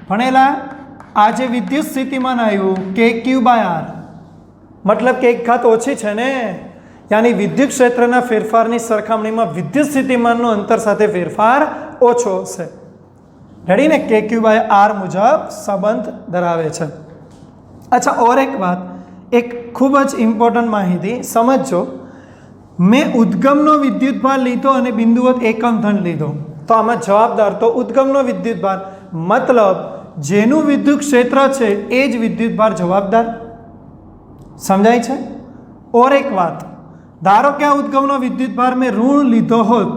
ભણેલા. આ જે વિદ્યુત સ્થિતિમાન આવ્યું કે ક્યુ બાય આર, મતલબ કે એક ઘાત ઓછી છે ને, યાની વિદ્યુત ક્ષેત્રના ફેરફારની સરખામણીમાં વિદ્યુત સ્થિતિમાનનો અંતર સાથે ફેરફાર ઓછો હશે. રેડી ને? કે ક્યુ બાય આર મુજબ સંબંધ ધરાવે છે. અચ્છા, ઓર એક વાત, એક ખૂબ જ ઇમ્પોર્ટન્ટ માહિતી સમજજો. મેં ઉદ્ગમનો વિદ્યુત ભાર લીધો અને બિંદુવત એકમ ધન લીધો, તો આમાં જવાબદાર તો ઉદ્ગમનો વિદ્યુત ભાર, મતલબ જેનું વિદ્યુત ક્ષેત્ર છે એ જ વિદ્યુત ભાર જવાબદાર. સમજાય છે? ઓર એક વાત, ધારો કે આ ઉદ્ગમનો વિદ્યુત ભાર મેં ઋણ લીધો હોત,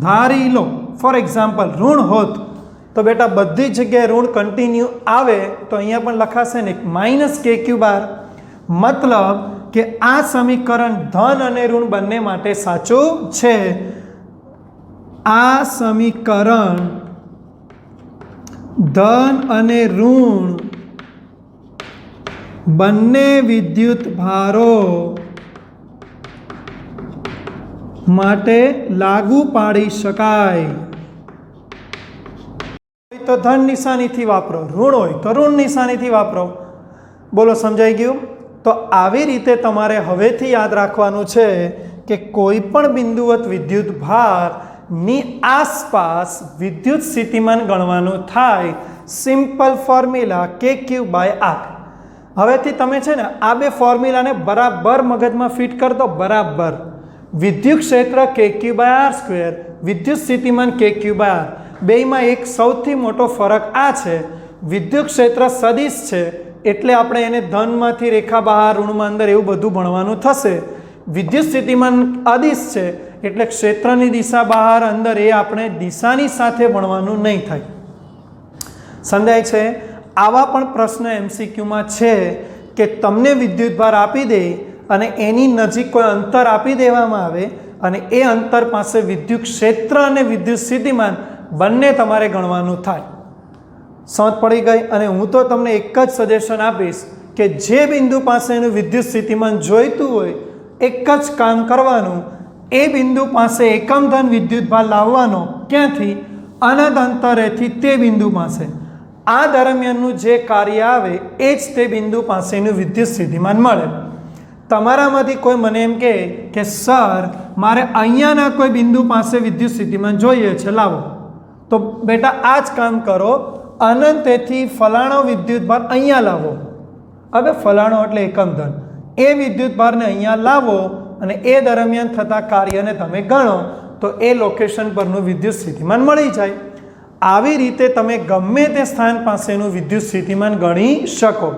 ધારી લો ફોર એક્ઝામ્પલ ઋણ હોત, તો બેટા બધી જગ્યાએ ઋણ કન્ટિન્યુ આવે તો અહીંયા પણ લખાશે ને માઇનસ કે ક્યુ બાર. મતલબ કે આ સમીકરણ ધન અને ઋણ બંને માટે સાચું છે. આ સમીકરણ ધન અને ઋણ બંને વિદ્યુત ભારો માટે લાગુ પાડી શકાય. તો ધન નિશાનીથી વાપરો, ઋણ હોય તો ઋણ નિશાનીથી વાપરો. બોલો, સમજાઈ ગયું? તો આવી રીતે તમારે હવેથી યાદ રાખવાનું છે કે કોઈ પણ બિંદુવત વિદ્યુત ભારની આસપાસ વિદ્યુત સ્થિતિમાન ગણવાનું થાય. સિમ્પલ ફોર્મ્યુલા કે ક્યુ બાય આર. હવેથી તમે છે ને આ બે ફોર્મ્યુલાને બરાબર મગજમાં ફિટ કરી દો. બરાબર, વિદ્યુત ક્ષેત્ર કે ક્યુ બાય આર સ્ક્વેર, વિદ્યુત સ્થિતિમાન કે ક્યુ બાય આર. બેયમાં એક સૌથી મોટો ફરક આ છે, વિદ્યુત ક્ષેત્ર સદિશ છે એટલે આપણે એને ધનમાંથી રેખા બહાર, ઋણમાં અંદર એવું બધું ભણવાનું થશે. વિદ્યુત સ્થિતિમાન અદિશ છે એટલે ક્ષેત્રની દિશા બહાર અંદર એ આપણે દિશાની સાથે ભણવાનું નહીં થાય. સમજાય છે? આવા પણ પ્રશ્ન MCQમાં છે કે તમને વિદ્યુત ભાર આપી દે અને એની નજીક કોઈ અંતર આપી દેવામાં આવે અને એ અંતર પાસે વિદ્યુત ક્ષેત્ર અને વિદ્યુત સ્થિતિમાન બંને તમારે ગણવાનું થાય. સમજ પડી ગઈ? અને હું તો તમને એક જ સજેશન આપીશ કે જે બિંદુ પાસેનું વિદ્યુત સ્થિતિમાન જોઈતું હોય એક જ કામ કરવાનું, એ બિંદુ પાસે એકમ ધન વિદ્યુત ભાર લાવવાનો. ક્યાંથી? અનંત અંતરેથી તે બિંદુ પાસે. આ દરમિયાનનું જે કાર્ય આવે એ જ તે બિંદુ પાસેનું વિદ્યુત સ્થિતિમાન મળે. તમારામાંથી કોઈ મને એમ કહે કે સર મારે અહીંયાના કોઈ બિંદુ પાસે વિદ્યુત સ્થિતિમાન જોઈએ છે, લાવો. તો બેટા આ જ કામ કરો, અનંતેથી ફલાણો વિદ્યુત ભાર અહીંયા લાવો. હવે ફલાણો એટલે એકમ ધન, એ વિદ્યુત ભારને અહીંયા લાવો અને એ દરમિયાન થતા કાર્યને તમે ગણો તો એ લોકેશન પરનું વિદ્યુત સ્થિતિમાન મળી જાય. આવી રીતે તમે ગમે તે સ્થાન પાસેનું વિદ્યુત સ્થિતિમાન ગણી શકો.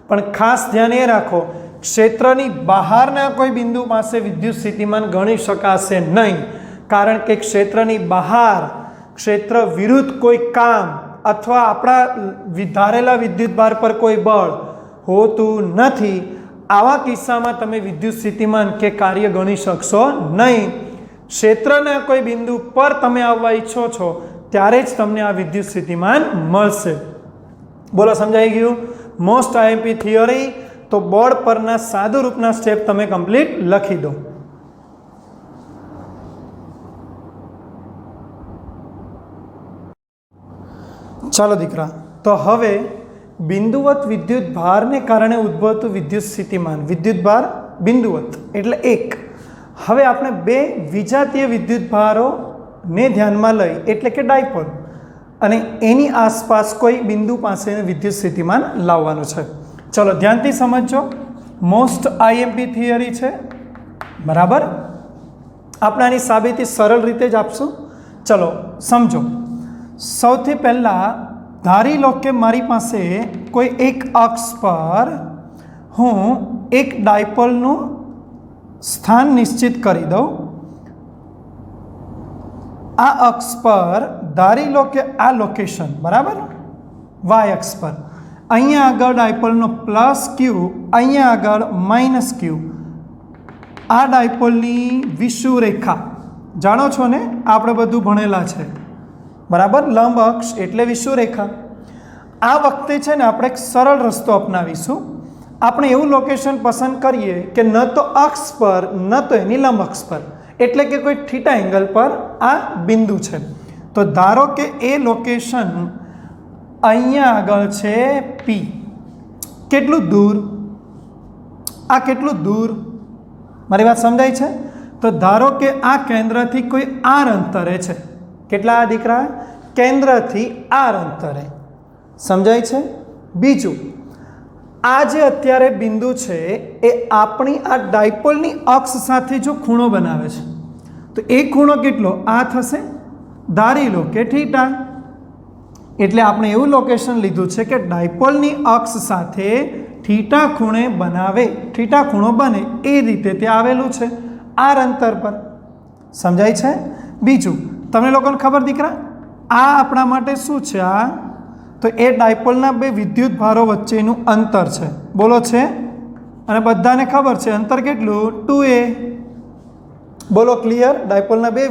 પણ ખાસ ધ્યાન એ રાખો, ક્ષેત્રની બહારના કોઈ બિંદુ પાસે વિદ્યુત સ્થિતિમાન ગણી શકાશે નહીં. કારણ કે ક્ષેત્રની બહાર ક્ષેત્ર વિરુદ્ધ કોઈ કામ અથવા આપણા ધારેલા વિદ્યુત ભાર પર કોઈ બળ હોતું નથી. આવા કિસ્સામાં તમે વિદ્યુત સ્થિતિમાન કે કાર્ય ગણી શકશો નહીં. ક્ષેત્રના કોઈ બિંદુ પર તમે આવવા ઈચ્છો છો ત્યારે જ તમને આ વિદ્યુત સ્થિતિમાન મળશે. બોલો, સમજાઈ ગયું? Most IMP theory. તો બોર્ડ પરના સાદું રૂપના સ્ટેપ તમે કમ્પ્લીટ લખી દો. ચાલો દીકરા, તો હવે બિંદુવત વિદ્યુત ભારને કારણે ઉદ્ભવતું વિદ્યુત સ્થિતિમાન, વિદ્યુત ભાર બિંદુવત એટલે એક. હવે આપણે બે વિજાતીય વિદ્યુત ભારોને ધ્યાનમાં લઈ એટલે કે ડાયપોલ, અને એની આસપાસ કોઈ બિંદુ પાસેનું વિદ્યુત સ્થિતિમાન લાવવાનું છે. ચલો ધ્યાનથી સમજજો. મોસ્ટ આઈએમપી થિયરી છે, બરાબર? આપણે આની સાબિતી સરળ રીતે જ આપશું. ચલો સમજો. સૌથી પહેલાં ધારી લો કે મારી પાસે કોઈ એક અક્ષ પર હું એક ડાયપોલનું સ્થાન નિશ્ચિત કરી દઉં. આ અક્ષ પર ધારી લો કે આ લોકેશન, બરાબર, વાય અક્ષ પર અહીંયા આગળ ડાયપોલનો પ્લસ ક્યુ, અહીંયા આગળ માઇનસ ક્યુ. આ ડાયપોલની વિષુવરેખા જાણો છો ને, આપણે બધું ભણેલા છે, બરાબર? લંબ અક્ષ એટલે વિષુવરેખા. આ વખતે છે ને આપણે એક સરળ રસ્તો અપનાવીશું. આપણે એવું લોકેશન પસંદ કરીએ કે ન તો અક્ષ પર ન તો એની લંબ અક્ષ પર, એટલે કે કોઈ થીટા એંગલ પર આ બિંદુ છે. તો ધારો કે એ લોકેશન અહીંયા આગળ છે પી. કેટલું દૂર? આ કેટલું દૂર? મારી વાત સમજાય છે? તો ધારો કે આ કેન્દ્રથી કોઈ આર અંતરે છે. કેટલા દીકરા? કેન્દ્રથી આર અંતરે. સમજાય છે? બીજું, આ જે અત્યારે બિંદુ છે એ આપણી આ ડાયપોલની અક્ષ સાથે જો ખૂણો બનાવે છે, તો એ ખૂણો કેટલો? આ થશે. ધારી લો કે થીટા. એટલે આપણે એવું લોકેશન લીધું છે કે ડાયપોલની અક્ષ સાથે થીટા ખૂણે બનાવે, થીટા ખૂણો બને એ રીતે તે આવેલું છે આર અંતર પર. સમજાય છે? બીજું, તમને લોકોને ખબર દીકરા, આ આપણા માટે શું છે? આ તો એ ડાયપોલના બે વિદ્યુત ભારો વચ્ચેનું અંતર છે. બોલો છે? અને બધાને ખબર છે અંતર કેટલું? 2a. બોલો ક્લિયર? ડાયપોલના બે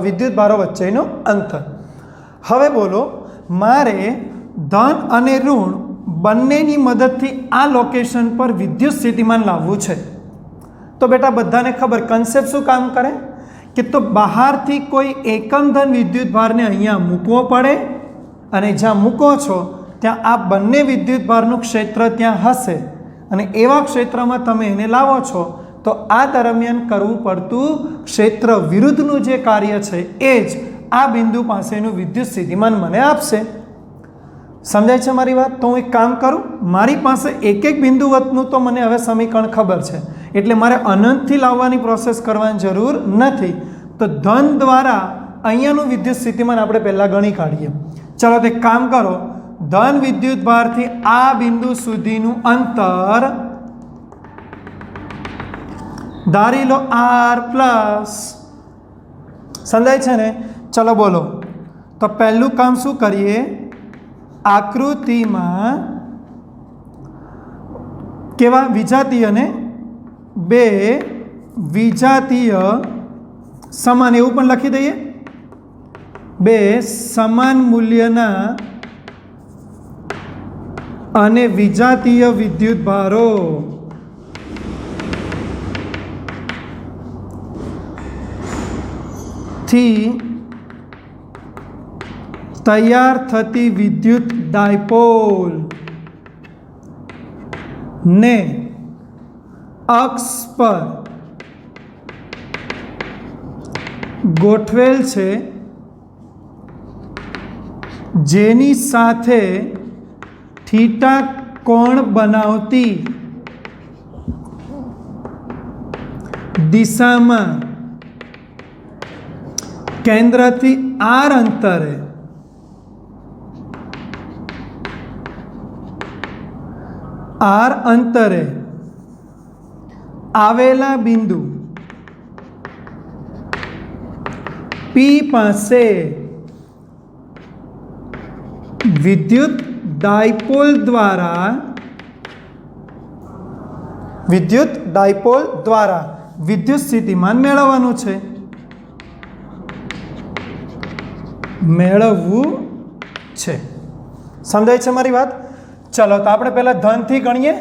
વિદ્યુત ભારો વચ્ચેનું અંતર. હવે બોલો, મારે ધન અને ઋણ બંનેની મદદથી આ લોકેશન પર વિદ્યુત સ્થિતિમાન લાવવું છે. તો બેટા બધાને ખબર કન્સેપ્ટ શું કામ કરે કે તો બહારથી કોઈ એકમ ધન વિદ્યુત ભારને અહીંયા મૂકવો પડે, અને જ્યાં મૂકો છો ત્યાં આ બંને વિદ્યુત ભારનું ક્ષેત્ર ત્યાં હશે, અને એવા ક્ષેત્રમાં તમે એને લાવો છો તો આ દરમિયાન કરવું પડતું ક્ષેત્ર વિરુદ્ધનું જે કાર્ય છે એ જ આ બિંદુ પાસેનું વિદ્યુત સ્થિતિમાન મને આપશે. સમજાય છે મારી વાત? તો હું એક કામ કરું, મારી પાસે એક એક બિંદુ વતનું તો મને હવે સમીકરણ ખબર છે, એટલે મારે અનંતથી લાવવાની પ્રોસેસ કરવાની જરૂર નથી. તો ધન દ્વારા અહીંયાનું વિદ્યુત સ્થિતિમાન આપણે પહેલાં ગણી કાઢીએ. ચાલો તો એક કામ કરો, ધન વિદ્યુત ભારથી આ બિંદુ સુધીનું અંતર ધારી લો આર પ્લસ. સમજાય છે ને? ચલો બોલો. તો પહેલું કામ શું કરીએ? આકૃતિમાં કેવા વિજાતીય ને બે વિજાતીય સમાન એવું પણ લખી દઈએ. બે સમાન મૂલ્યના અને વિજાતીય વિદ્યુત ભારો થી તૈયાર થતી વિદ્યુત ડાયપોલ ને અક્ષ પર ગોઠવેલ છે, જેની સાથે થીટા કોણ બનાવતી દિશામાં કેન્દ્રથી આર અંતરે આવેલા બિંદુ પી પાસે વિદ્યુત ડાયપોલ દ્વારા વિદ્યુત સ્થિતિમાન મેળવવાનું છે. સમજાય છે મારી વાત? ચલો તો આપણે પહેલા ધનથી ગણીએ.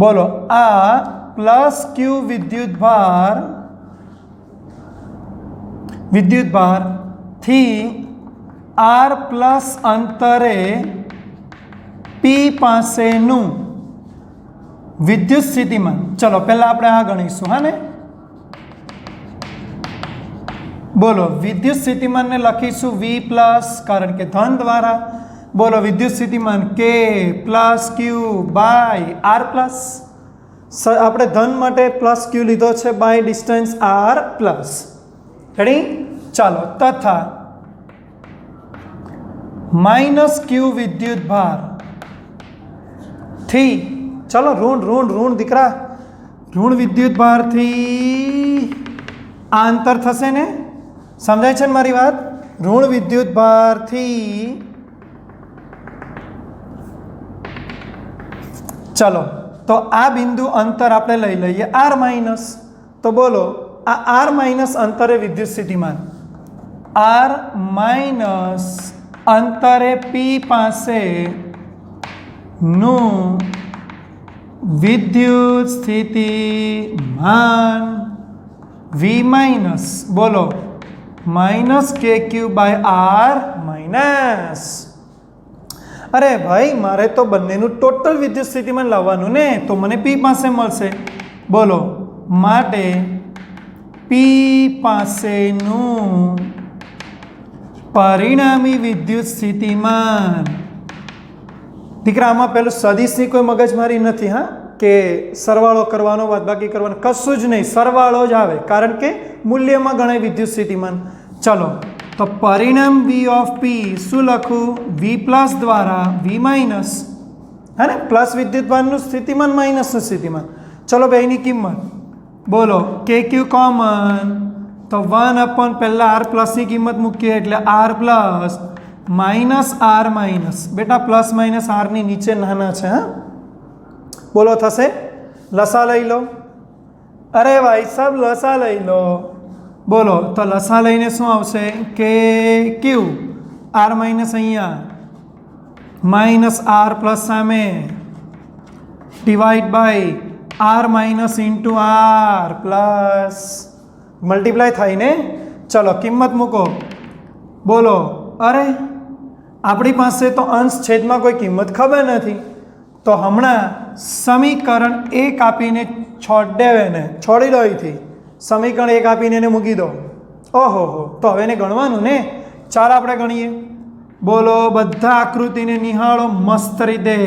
બોલો, આ પ્લસ ક્યુ વિદ્યુત ભાર થી આર પ્લસ અંતરે પી પાસેનું વિદ્યુત સ્થિતિમાન. ચલો પહેલા આપણે આ ગણીશું. હા ને? બોલો, વિદ્યુત સ્થિતિમાનને લખીશું વી પ્લસ, કારણ કે ધન દ્વારા. બોલો, વિદ્યુત સ્થિતિમાન K plus Q by R plus. આપણે ધન માટે પ્લસ ક્યુ લીધો છે by distance R plus. Ready? ચાલો, તથા માઇનસ ક્યુ વિદ્યુત ભાર થી, ચલો ઋણ દીકરા, ઋણ વિદ્યુત ભારથી આ અંતર થશે ને? સમજાય છે ને મારી વાત? ઋણ વિદ્યુત ભારથી, ચલો તો આ બિંદુ અંતર આપણે લઈ લઈએ આર માઇનસ. તો બોલો, આ આર માઇનસ અંતરે વિદ્યુત સ્થિતિમાન, આર માઇનસ અંતરે પી પાસે નું વિદ્યુત સ્થિતિમાન V માઇનસ બોલો માઇનસ KQ/R માઇનસ. અરે ભાઈ મારે તો બંનેનું ટોટલ વિદ્યુત સ્થિતિમાન લાવવાનું ને, તો મને P પાસે મળશે. બોલો માટે P પાસેનું પરિણામી વિદ્યુત સ્થિતિમાન. દીકરા આમાં પેલું સદિશની કોઈ મગજમારી નથી હા, કે સરવાળો કરવાનો બાદબાકી કરવાનો કશું જ નહીં, સરવાળો જ આવે કારણ કે મૂલ્યમાં ગણાય વિદ્યુત સ્થિતિમાન. ચલો તો પરિણામ V ઓફ P શું લખું? V પ્લસ દ્વારા V માઇનસ, હે ને, પ્લસ વિદ્યુતમાનનું સ્થિતિમાન માઇનસનું સ્થિતિમાન. ચલો બે એની કિંમત બોલો KQ કોમન, તો 1 પહેલાં R પ્લસની કિંમત મૂકીએ એટલે R plus minus R minus. બેટા પ્લસ માઇનસ Rની નીચે નાના છે હા. બોલો થશે? લસા લઈ લો. અરે ભાઈ સાહેબ લસા લઈ લો. બોલો તો લસા લઈને શું આવશે? KQ R માઇનસ અહીંયા માઇનસ R પ્લસ સામે divide by R minus into R plus multiply થાય ને. ચલો કિંમત મૂકો. બોલો અરે આપણી પાસે તો અંશ છેદમાં કોઈ કિંમત ખબર નથી, તો હમણાં સમીકરણ 1 આપીને છોડી દો અહીંથી. સમીકરણ 1 આપીને એને મૂકી દો. ઓહો તો હવે એને ગણવાનું ને. ચાલ આપણે ગણીએ. બોલો બધા આકૃતિને નિહાળો મસ્ત રીતે.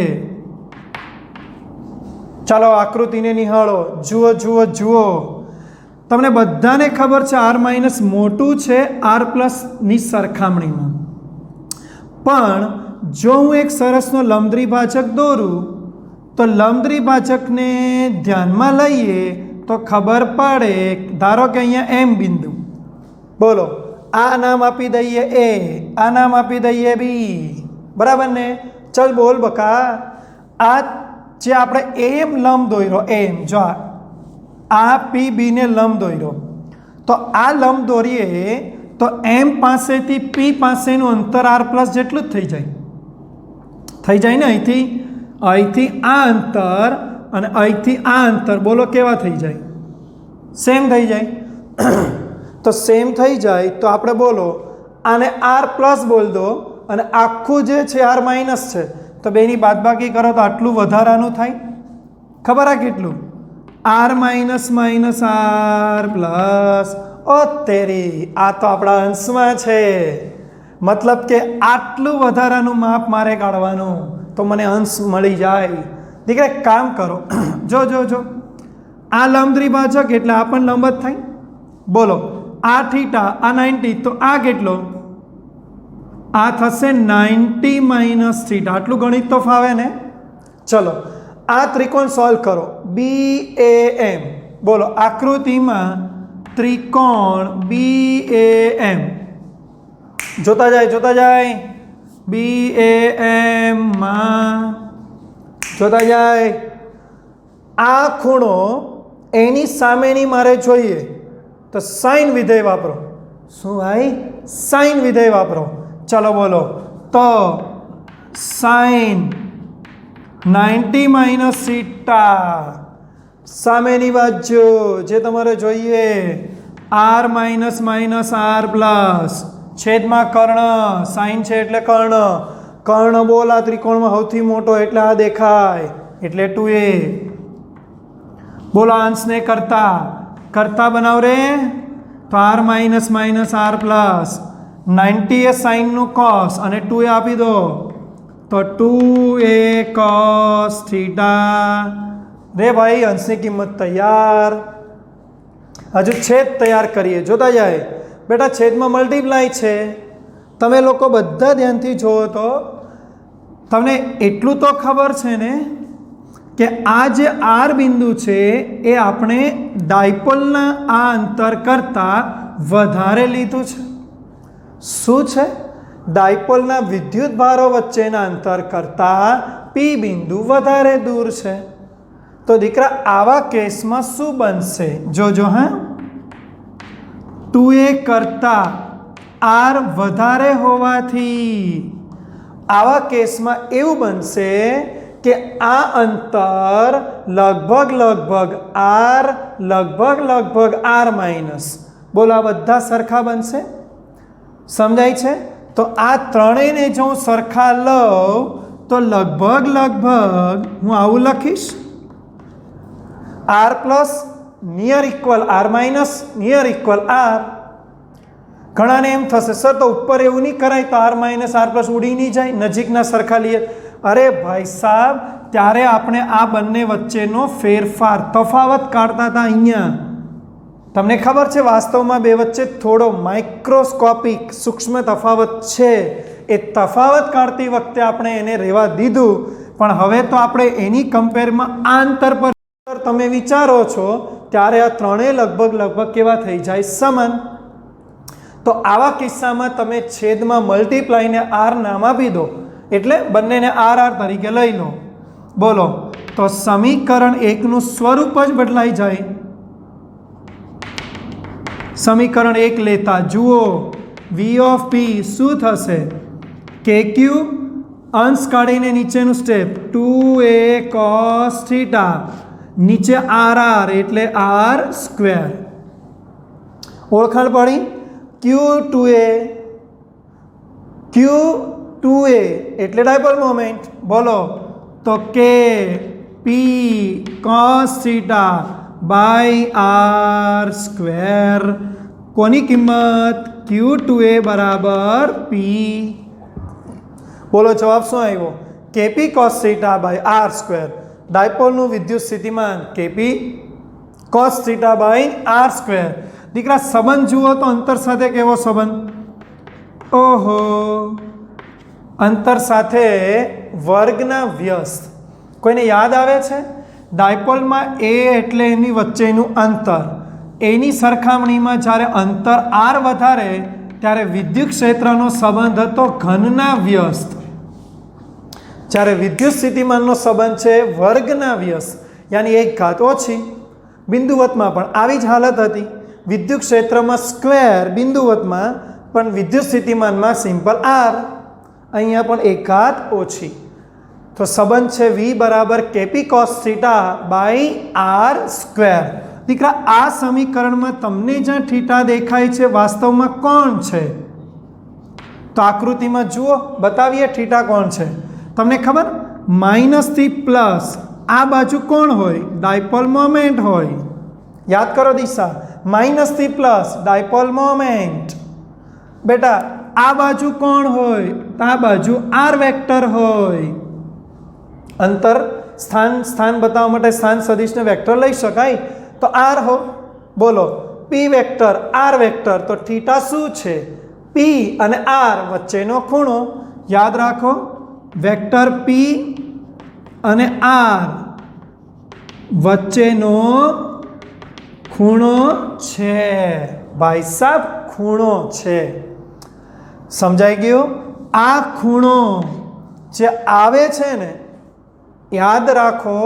ચાલો આકૃતિને નિહાળો, જુઓ જુઓ જુઓ. તમને બધાને ખબર છે R માઇનસ મોટું છે R પ્લસની સરખામણીમાં, પણ જો હું એક સરસનો લંબદ્વિભાજક દોરું તો લંબદ્વિભાજકને ધ્યાનમાં લઈએ તો ખબર પડે. ધારો કે અહીંયા M બિંદુ, બોલો આ નામ આપી દઈએ A, આ નામ આપી દઈએ B, બરાબર ને. ચલ બોલ બકા, આ જે આપણે એમ લંબ દોર્યો, એમ જો આ PB ને લંબ દોર્યો, તો આ લંબ દોરીએ તો M પાસેથી P પાસેનું અંતર R પ્લસ જેટલું જ થઈ જાય ને. અહીંથી આ અંતર અને અહીંથી આ અંતર બોલો કેવા થઈ જાય? સેમ થઈ જાય. તો સેમ થઈ જાય તો આપણે બોલો આને R પ્લસ બોલ દો અને આખું જે છે R માઇનસ છે, તો બેની બાદબાકી કરો તો આટલું વધારાનું થાય. ખબર આ કેટલું? R minus minus R plus. ઓ તેરી, આ તો આપણા અંશમાં છે, મતલબ કે આટલું વધારાનું માપ મારે કાઢવાનું તો મને અંશ મળી જાય. દીકરા એક કામ કરો, જો આ લંબ દ્વિભાજક એટલે આ પણ લંબ જ થાય. બોલો આ થીટા, આ 90, તો આ કેટલો? આ થશે 90 માઇનસ થીટા. આટલું ગણિત તો ફાવે ને. ચલો આ ત્રિકોણ સોલ્વ કરો. BAM બોલો આકૃતિમાં ત્રિકોણ BAM જોતા જાય BAM માં જોતા જાય. આ ખૂણો એની સામેની મારે જોઈએ તો સાઇન વિધેય વાપરો. શું ભાઈ? સાઇન વિધેય વાપરો. ચલો બોલો તો સાઇન 90 માઇનસ થીટા સામેની બાજુ જે તમારે જોઈએ R minus minus R plus છેદમાં કર્ણ. સાઇન છે એટલે કર્ણ બોલ આ ત્રિકોણમાં સૌથી મોટો એટલે આ દેખાય એટલે 2A. બોલો અંશને કરતા બનાવ રે, તો R minus minus R plus 90 એ સાઇનનું કોસ અને 2A આપી દો તો 2A cos થીટા. રે ભાઈ અંશની કિંમત તૈયાર. હજુ છેદ તૈયાર કરીએ. જોતા જાય બેટા, છેદમાં મલ્ટીપ્લાય છે. તમે લોકો બધા ધ્યાનથી જુઓ તો તમને એટલું તો ખબર છે ને કે આ જે R બિંદુ છે એ આપણે ડાયપોલના આ અંતર કરતાં વધારે લીધું છે. શું છે? ડાયપોલના વિદ્યુત ભારો વચ્ચેના અંતર કરતાં P બિંદુ વધારે દૂર છે. તો દીકરા આવા કેસમાં શું બનશે? જોજો હા, 2A કરતાં R વધારે હોવાથી આવા કેસમાં એવું બનશે કે આ અંતર લગભગ આર માઇનસ, બોલો આ બધા સરખા બનશે? સમજાય છે? તો આ ત્રણેયને જો હું સરખા લઉં તો લગભગ હું આવું લખીશ, R plus near equal R minus near equal R. ઘણાને એમ થશે સર તો ઉપર એવું નહીં કરાય તો આર માઇનસ આર પ્લસ ઉડી નહીં જાય, નજીકના સરખા લઈએ. અરે ભાઈ સાહેબ, ત્યારે આપણે આ બંને વચ્ચેનો ફેરફાર તફાવત કાઢતા હતા. અહીંયા તમને ખબર છે વાસ્તવમાં બે વચ્ચે થોડો માઇક્રોસ્કોપિક સૂક્ષ્મ તફાવત છે. એ તફાવત કાઢતી વખતે આપણે એને રહેવા દીધું, પણ હવે તો આપણે એની કમ્પેરમાં આ અંતર પર તમે વિચારો છો ત્યારે આ ત્રણેય લગભગ કેવા થઈ જાય? સમાન. તો આવા કિસ્સામાં તમે છેદમાં મલ્ટીપ્લાયને આર નામ આપી દો, એટલે બંનેને આર તરીકે લઈ લો. બોલો, તો સમીકરણ 1 નું સ્વરૂપ જ બદલાઈ જાય. સમીકરણ 1 લેતા જુઓ, વી ઓફ પી શું થશે? કે ક્યુ અંશ કાઢીને નીચેનું સ્ટેપ 2a cos થીટા, નીચે આર એટલે આર સ્ક્વેર. ઓળખાણ પડી? Q2a એટલે ડાયપોલ મોમેન્ટ. બોલો, તો K P cos theta by R square, કોની કિંમત? Q2a બરાબર પી. બોલો જવાબ શું આવ્યો? K P cos theta by R square. ડાયપોલનું વિદ્યુત સ્થિતિમાન K P cos theta by R square. દીકરા સંબંધ જુઓ તો અંતર સાથે કેવો સંબંધ? ઓહો, અંતર સાથે વર્ગના વ્યસ્ત. કોઈને યાદ આવે છે? ડાયપોલમાં એ એટલે એની વચ્ચેનું અંતર. એની સરખામણીમાં જ્યારે અંતર આર વધારે ત્યારે વિદ્યુત ક્ષેત્રનો સંબંધ હતો ઘનના વ્યસ્ત. જ્યારે વિદ્યુત સ્થિતિમાનનો સંબંધ છે વર્ગના વ્યસ્ત, યાની 1 ઘાત ઓછી. બિંદુવતમાં પણ આવી જ હાલત હતી. વિદ્યુત ક્ષેત્રમાં સ્ક્વેર બિંદુવતમાં, પણ વિદ્યુત સ્થિતિમાનમાં સિમ્પલ આર. અહીંયા પણ 1 ઘાત ઓછી. તો સંબંધ છે વી બરાબર KP cos theta by R square. દીકરા આ સમીકરણમાં તમને જ્યાં થીટા દેખાય છે વાસ્તવમાં કોણ છે? તો આકૃતિમાં જુઓ, બતાવીએ થીટા કોણ છે. તમને ખબર? માઇનસથી પ્લસ આ બાજુ કોણ હોય? ડાયપોલ મોમેન્ટ હોય. યાદ કરો દિશા, માઇનસથી પ્લસ ડાયપોલ મોમેન્ટ. બેટા આ બાજુ કોણ હોય? આ બાજુ આર વેક્ટર હોય. અંતર સ્થાન બતાવવા માટે સ્થાન સદિશને વેક્ટર લઈ શકાય, તો આર હો. બોલો, પી વેક્ટર આર વેક્ટર, તો થીટા શું છે? પી અને આર વચ્ચેનો ખૂણો. યાદ રાખો, વેક્ટર પી અને આર વચ્ચેનો ખૂણો છે. ભાઈ સાહેબ, ખૂણો છે. સમજાઈ ગયું? આ ખૂણો જે આવે છે ને, યાદ રાખો,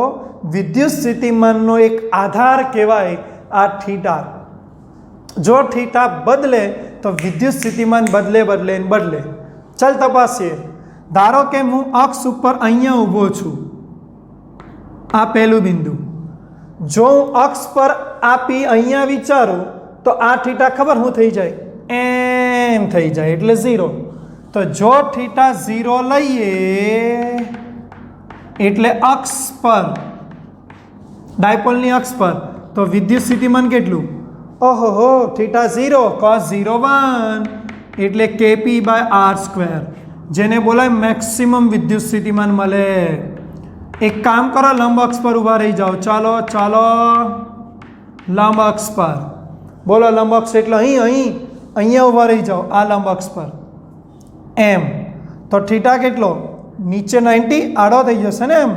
વિદ્યુત સ્થિતિમાનનો એક આધાર કહેવાય આ થીટા. જો થીટા બદલે તો વિદ્યુત સ્થિતિમાન બદલે. ચાલ તપાસીએ. ધારો કે હું અક્ષ ઉપર અહીંયા ઊભો છું, આ પહેલું બિંદુ. જો હું અક્ષ પર આ પી અહીંયા વિચારું તો આ થીટા ખબર શું થઈ જાય? એમ થઈ જાય, એટલે 0. તો જો થીટા 0 લઈએ એટલે અક્ષ પર, ડાયપોલની અક્ષ પર, તો વિદ્યુત સ્થિતિમાન કેટલું? ઓહો, થીટા 0 cos 0 1 એટલે કેપી બાય આર સ્ક્વેર, જેને બોલાય મેક્સિમમ વિદ્યુત સ્થિતિમાન મળે. એક કામ કરો, લંબ અક્ષ પર ઊભા રહી જાઓ. ચાલો લંબ અક્ષ પર. બોલો, લંબ અક્ષ એટલે અહીંયા ઊભા રહી જાઓ, આ લંબ અક્ષ પર. એમ તો થીટા કેટલો? નીચે 90, આડો થઈ જશે ને એમ.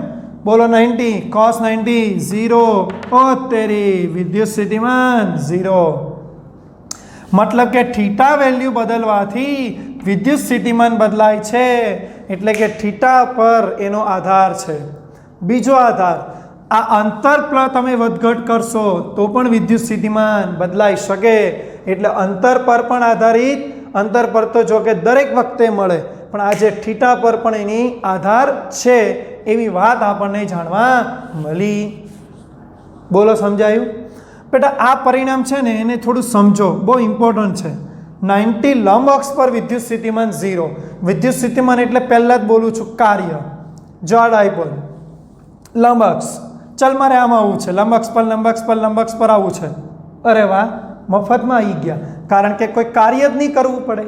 બોલો 90 cos 90 0. ઓ તેરી, વિદ્યુત સ્થિતિમાન 0. મતલબ કે થીટા વેલ્યુ બદલવાથી વિદ્યુત સ્થિતિમાન બદલાય છે, એટલે કે થીટા પર એનો આધાર છે. બીજો આધાર, આ અંતર પર તમે વધઘટ કરશો તો પણ વિદ્યુત સ્થિતિમાન બદલાઈ શકે. એટલે અંતર પર પણ આધારિત. અંતર પર તો જો કે દરેક વખતે મળે, પણ આજે થીટા પર પણ એની આધાર છે એવી વાત આપણને જાણવા મળી. બોલો સમજાયું? બેટા આ પરિણામ છે ને એને થોડું સમજો, બહુ ઇમ્પોર્ટન્ટ છે. 90 લંબ અક્ષ પર વિદ્યુત સ્થિતિમાન 0. વિદ્યુત સ્થિતિમાન એટલે પહેલાં જ બોલું છું કાર્ય. જો આ ડાયપોલ લંબ અક્ષ, ચાલ મારે આમાં આવવું છે, લંબ અક્ષ પર લંબ અક્ષ પર લંબ અક્ષ પર આવવું છે. અરે વાહ, મફતમાં આવી ગયા, કારણ કે કોઈ કાર્ય જ નહીં કરવું પડે.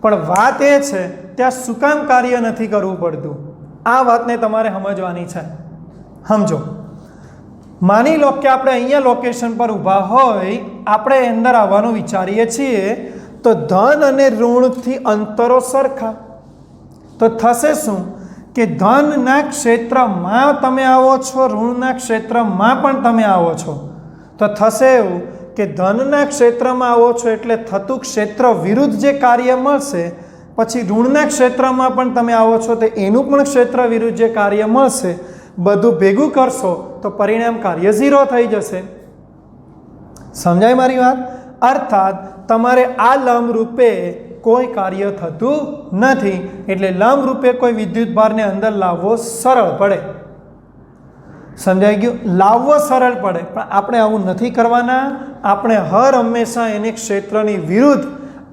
પણ વાત એ છે ત્યાં શું કામ કાર્ય નથી કરવું પડતું, આ વાતને તમારે સમજવાની છે. સમજો, માની લો કે આપણે અહીંયા લોકેશન પર ઊભા હોય, આપણે અંદર આવવાનું વિચારીએ છીએ, તો ધન અને ઋણથી અંતરો સરખા. તો થશે શું કે ધનના ક્ષેત્રમાં તમે આવો છો, ઋણના ક્ષેત્રમાં પણ તમે આવો છો. તો થશે એવું કે ધનના ક્ષેત્રમાં આવો છો એટલે થતું ક્ષેત્ર વિરુદ્ધ જે કાર્ય મળશે, પછી ઋણના ક્ષેત્રમાં પણ તમે આવો છો તો એનું પણ ક્ષેત્ર વિરુદ્ધ જે કાર્ય મળશે, બધું ભેગું કરશો તો પરિણામ કાર્ય 0 થઈ જશે. સમજાય મારી વાત? અર્થાત તમારે આ લંબ રૂપે કોઈ કાર્ય થતું નથી, એટલે લંબ રૂપે કોઈ વિદ્યુત ભારને અંદર લાવવો સરળ પડે. સમજાઈ ગયું? લાવવો સરળ પડે, પણ આપણે આવું નથી કરવાના. આપણે હર હંમેશા એને ક્ષેત્રની વિરુદ્ધ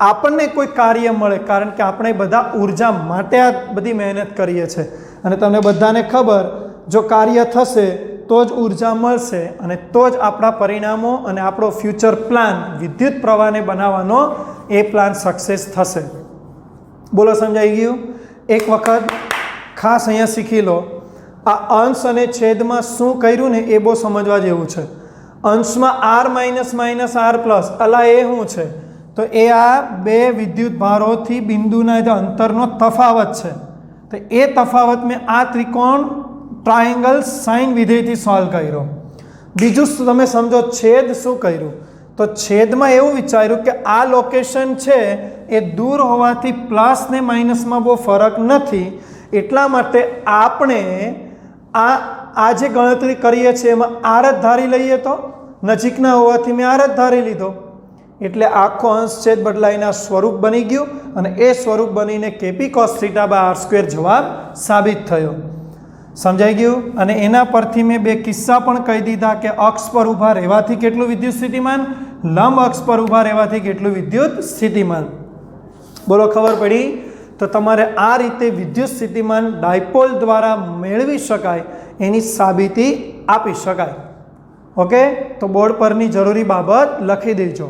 આપણને કોઈ કાર્ય મળે, કારણ કે આપણે બધા ઉર્જા માટે આ બધી મહેનત કરીએ છીએ. અને તમને બધાને ખબર, જો કાર્ય થશે તો જ ઉર્જા મળશે, અને તો જ આપણા પરિણામો અને આપણો ફ્યુચર પ્લાન વિદ્યુત પ્રવાહને બનાવવાનો એ પ્લાન સક્સેસ થશે. બોલો સમજાઈ ગયું? એક વખત ખાસ અહીંયા શીખી લો, આ અંશ અને છેદમાં શું કર્યું ને એ બહુ સમજવા જેવું છે. અંશમાં r minus minus r plus, અલા એ શું છે? તો એ આ બે વિદ્યુત ભારોથી બિંદુના જે અંતરનો તફાવત છે. તો એ તફાવત મેં આ ત્રિકોણ ટ્રાયેંગલ સાઇન વિધેયથી સોલ્વ કર્યો. બીજું તમે સમજો, છેદ શું કર્યું? તો છેદમાં એવું વિચાર્યું કે આ લોકેશન છે એ દૂર હોવાથી પ્લસ ને માઇનસમાં બહુ ફરક નથી, એટલા માટે આપણે આ જે ગણતરી કરીએ છીએ એમાં આર જ ધારી લઈએ, તો નજીકના હોવાથી મેં આર જ ધારી લીધો, એટલે આખો અંશ છેદ બદલાઈને આ સ્વરૂપ બની ગયું, અને એ સ્વરૂપ બનીને KP cos theta by R square જવાબ સાબિત થયો. સમજાઈ ગયું? અને એના પરથી મેં બે કિસ્સા પણ કહી દીધા કે અક્ષ પર ઊભા રહેવાથી કેટલું વિદ્યુત સ્થિતિમાન, લંબ અક્ષ પર ઊભા રહેવાથી કેટલું વિદ્યુત સ્થિતિમાન. બોલો ખબર પડી? તો તમારે આ રીતે વિદ્યુત સ્થિતિમાન ડાયપોલ દ્વારા મેળવી શકાય એની સાબિતી આપી શકાય. ઓકે, તો બોર્ડ પરની જરૂરી બાબત લખી દેજો.